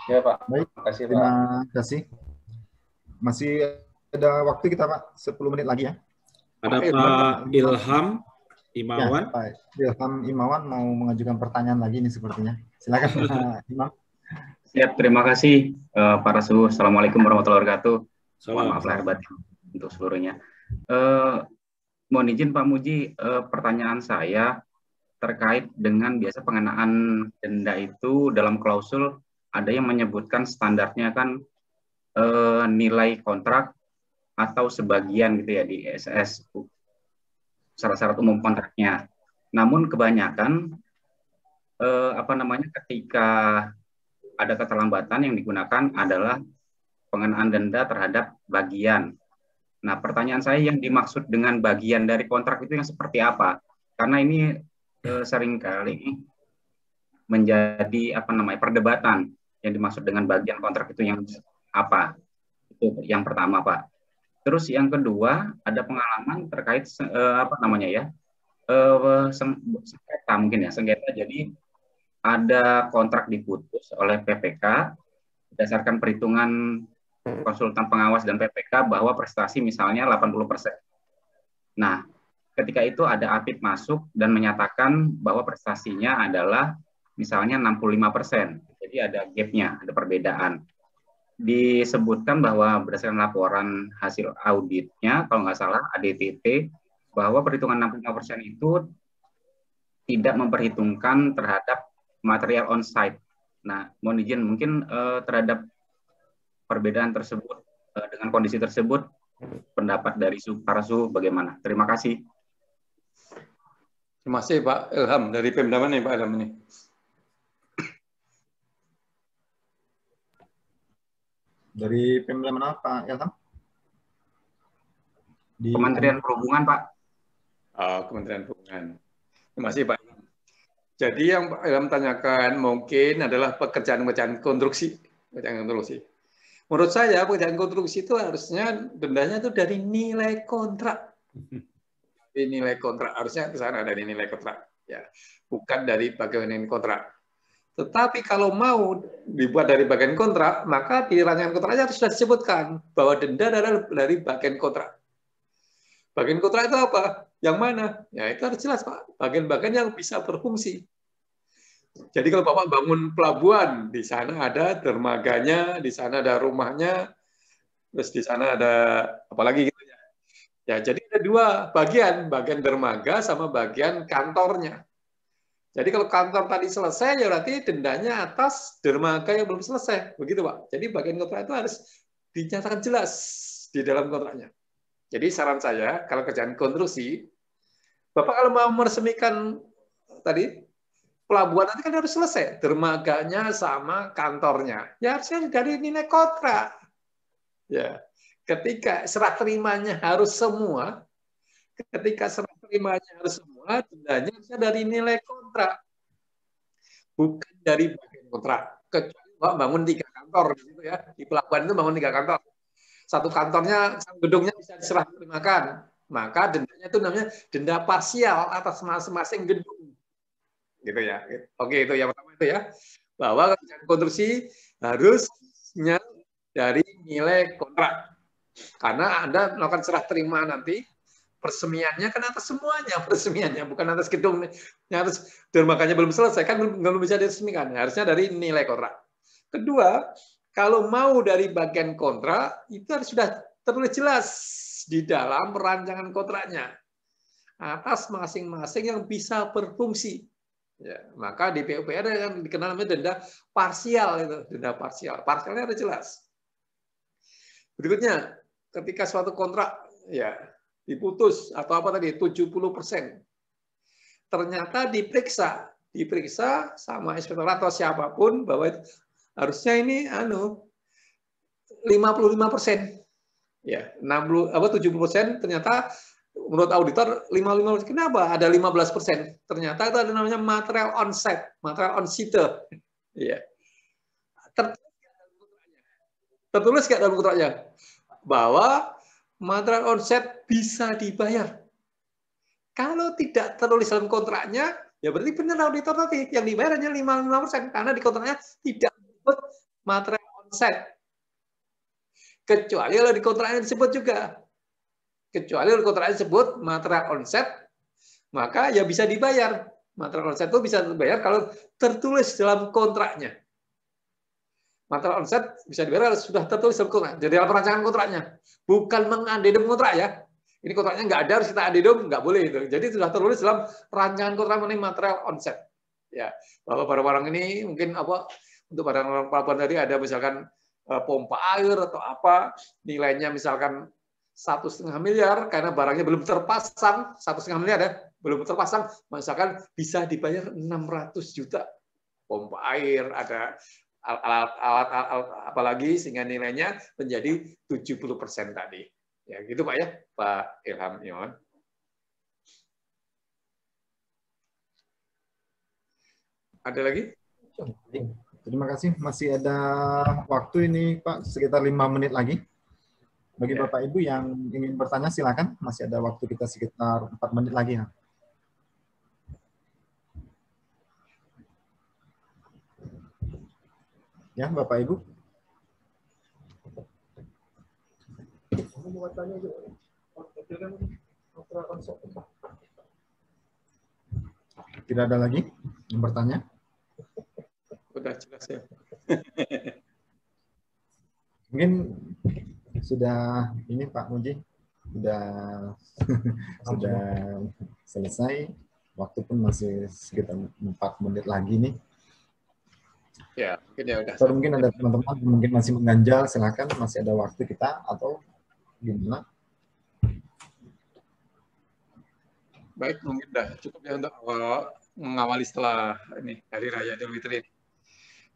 Ya Pak. Baik. Terima kasih Pak. Terima kasih. Masih ada waktu kita Pak, 10 menit lagi ya. Ada Pak Ilham Imawan. Ya, Pak Ilham Imawan mau mengajukan pertanyaan lagi nih sepertinya. Silakan Pak Imam. Siap, terima kasih para suhu. Assalamualaikum warahmatullahi wabarakatuh. Maaf lahir batin untuk seluruhnya. Mohon izin Pak Muji, pertanyaan saya terkait dengan biasa pengenaan denda itu dalam klausul ada yang menyebutkan standarnya kan nilai kontrak atau sebagian gitu ya di ESS syarat-syarat umum kontraknya. Namun kebanyakan ketika ada keterlambatan yang digunakan adalah pengenaan denda terhadap bagian. Nah, pertanyaan saya yang dimaksud dengan bagian dari kontrak itu yang seperti apa? Karena ini seringkali menjadi perdebatan yang dimaksud dengan bagian kontrak itu yang apa? Itu yang pertama, Pak. Terus yang kedua, ada pengalaman terkait sengketa mungkin ya, sengketa. Jadi ada kontrak diputus oleh PPK berdasarkan perhitungan konsultan pengawas dan PPK bahwa prestasi misalnya 80%. Nah, ketika itu ada APID masuk dan menyatakan bahwa prestasinya adalah misalnya 65%. Jadi ada gap-nya, ada perbedaan. Disebutkan bahwa berdasarkan laporan hasil auditnya, kalau nggak salah ADTT, bahwa perhitungan 65% itu tidak memperhitungkan terhadap material on-site. Nah, mohon izin mungkin terhadap perbedaan tersebut, dengan kondisi tersebut, pendapat dari para suhu bagaimana? Terima kasih. Terima kasih Pak Ilham. Dari Pemda mana Pak Ilham ini? Dari Pemda mana Pak Ilham? Di Kementerian Perhubungan, Pak. Kementerian Perhubungan. Terima kasih Pak Ilham. Jadi yang Pak Ilham tanyakan mungkin adalah pekerjaan-pekerjaan konstruksi. Menurut saya pekerjaan konstruksi itu harusnya dendanya itu dari nilai kontrak. Dari nilai kontrak harusnya ke sana dari nilai kontrak, ya, bukan dari bagian kontrak. Tetapi kalau mau dibuat dari bagian kontrak, maka di rancangan kontraknya sudah disebutkan bahwa denda adalah dari bagian kontrak. Bagian kontrak itu apa? Yang mana? Ya itu harus jelas Pak. Bagian-bagian yang bisa berfungsi. Jadi kalau Bapak bangun pelabuhan, di sana ada dermaganya, di sana ada rumahnya, terus di sana ada apalagi gitu ya. Ya, jadi ada dua bagian dermaga sama bagian kantornya. Jadi kalau kantor tadi selesai, ya berarti dendanya atas dermaga yang belum selesai, begitu Pak. Jadi bagian kontrak itu harus dinyatakan jelas di dalam kontraknya. Jadi saran saya, kalau kerjaan konstruksi, Bapak kalau mau meresmikan tadi pelabuhan nanti kan harus selesai dermaganya sama kantornya. Ya harusnya dari nilai kontrak. Ya, ketika serah terimanya harus semua, dendanya harusnya dari nilai kontrak, bukan dari bagian kontrak. Kecuali bangun 3 kantor gitu ya, di pelabuhan itu bangun 3 kantor. Satu kantornya, gedungnya bisa diserah terimakan, maka dendanya itu namanya denda parsial atas masing-masing gedung. Gitu ya. Oke, itu yang pertama itu ya. Bahwa kerjaan konstruksi harusnya dari nilai kontrak. Karena Anda melakukan serah terima nanti, persemiannya kan atas semuanya, persemiannya bukan atas gedung. Harus dermaganya belum selesai kan belum bisa diresmikan. Harusnya dari nilai kontrak. Kedua, kalau mau dari bagian kontrak itu harus sudah tertulis jelas di dalam rancangan kontraknya atas masing-masing yang bisa berfungsi. Ya, maka di PUPR yang dikenal namanya denda parsial itu, denda parsial. Parsialnya ada jelas. Berikutnya, ketika suatu kontrak ya diputus atau apa tadi 70%, ternyata diperiksa sama inspektor atau siapapun bahwa itu, harusnya ini 55%. Ya, 70% ternyata menurut auditor 55%. Kenapa ada 15%? Ternyata itu ada namanya material on-site, material on-site. Ya. Tertulis nggak dalam kontraknya bahwa material on-site bisa dibayar. Kalau tidak tertulis dalam kontraknya, ya berarti benar auditor tadi yang dibayar hanya 55% karena di kontraknya tidak disebut material on-site. Kecuali kalau di kontraknya disebut juga. Kecuali kalau kontraknya disebut material on-site, maka ya bisa dibayar. Material on-site itu bisa dibayar kalau tertulis dalam kontraknya. Material on-site bisa dibayar kalau sudah tertulis dalam kontrak. Jadi dalam perancangan kontraknya. Bukan mengadendum kontrak ya. Ini kontraknya nggak ada, harus kita adendum, nggak boleh. Itu. Jadi sudah tertulis dalam rancangan kontrak mengenai material on-site. Ya, bahwa barang-barang ini mungkin untuk barang-barang pelabuhan tadi ada misalkan pompa air atau apa, nilainya misalkan 1,5 miliar karena barangnya belum terpasang, 1,5 miliar ya, belum terpasang, misalkan bisa dibayar 600 juta. Pompa air, ada alat apalagi sehingga nilainya menjadi 70% tadi. Ya, gitu Pak ya, Pak Ilham Iwan. Ada lagi? Terima kasih. Masih ada waktu ini Pak, sekitar 5 menit lagi. Bagi Ya. Bapak Ibu yang ingin bertanya silakan. Masih ada waktu kita sekitar 4 menit lagi ya. Ya, Bapak Ibu. Tidak ada lagi yang bertanya? Udah jelas ya. Mungkin sudah ini Pak Muji, sudah sudah selesai. Waktu pun masih sekitar 4 menit lagi nih. Ya, mungkin ya udah. Atau mungkin ada teman-teman mungkin masih mengganjal, silakan, masih ada waktu kita atau gimana? Baik, mungkin udah cukup ya untuk mengawali setelah ini Hari Raya Idul Fitri.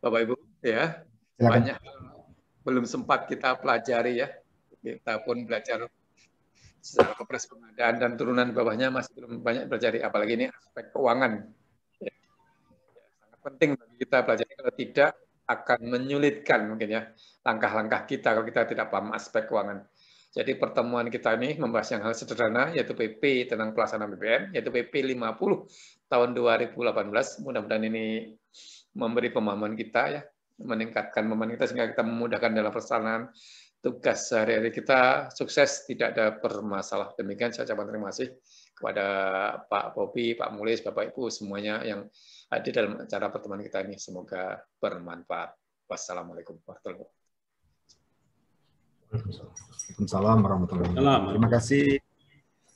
Bapak Ibu, ya, Silakan. banyak belum sempat kita pelajari ya. Kita pun belajar secara kepres pengadaan dan turunan bawahnya masih belum banyak pelajari, apalagi ini aspek keuangan. Ya, sangat penting bagi kita pelajari, kalau tidak akan menyulitkan mungkin ya langkah-langkah kita kalau kita tidak paham aspek keuangan. Jadi pertemuan kita ini membahas yang hal sederhana, yaitu PP tentang pelaksanaan BPN, yaitu PP 50 tahun 2018. Mudah-mudahan ini memberi pemahaman kita ya, meningkatkan pemahaman kita sehingga kita memudahkan dalam pelaksanaan tugas sehari-hari kita. Sukses, tidak ada permasalahan. Demikian saya ucapkan terima kasih kepada Pak Bobi, Pak Mulis, Bapak Ibu semuanya yang hadir dalam acara pertemuan kita ini. Semoga bermanfaat. Wassalamualaikum warahmatullahi wabarakatuh. Waalaikumsalam warahmatullahi wabarakatuh.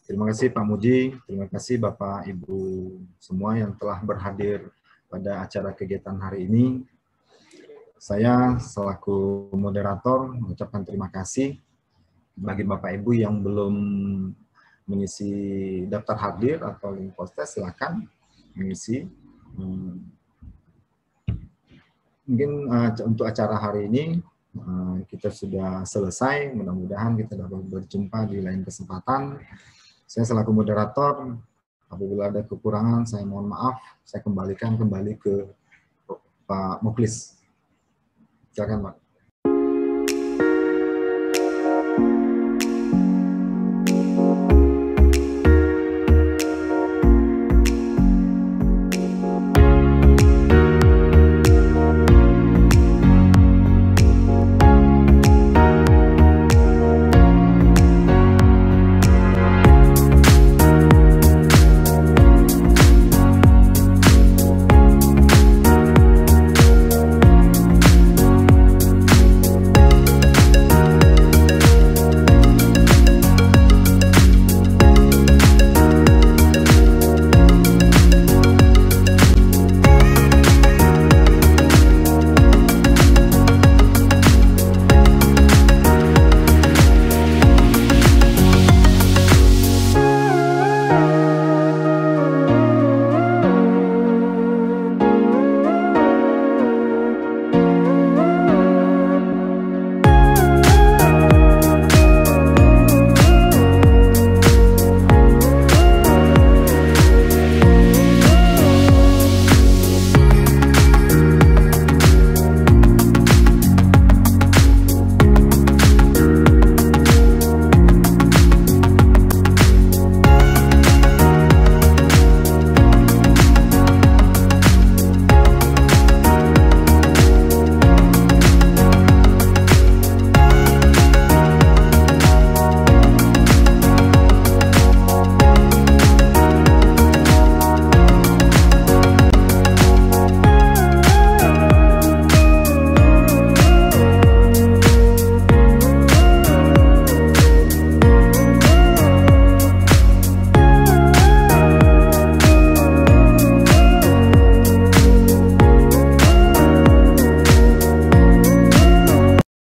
Terima kasih Pak Muji, terima kasih Bapak Ibu semua yang telah berhadir pada acara kegiatan hari ini. Saya selaku moderator mengucapkan terima kasih bagi Bapak Ibu yang belum mengisi daftar hadir atau link postes, silakan mengisi. Mungkin untuk acara hari ini kita sudah selesai, mudah-mudahan kita dapat berjumpa di lain kesempatan. Saya selaku moderator, apabila ada kekurangan saya mohon maaf, saya kembali ke Pak Muklis. Silakan Pak.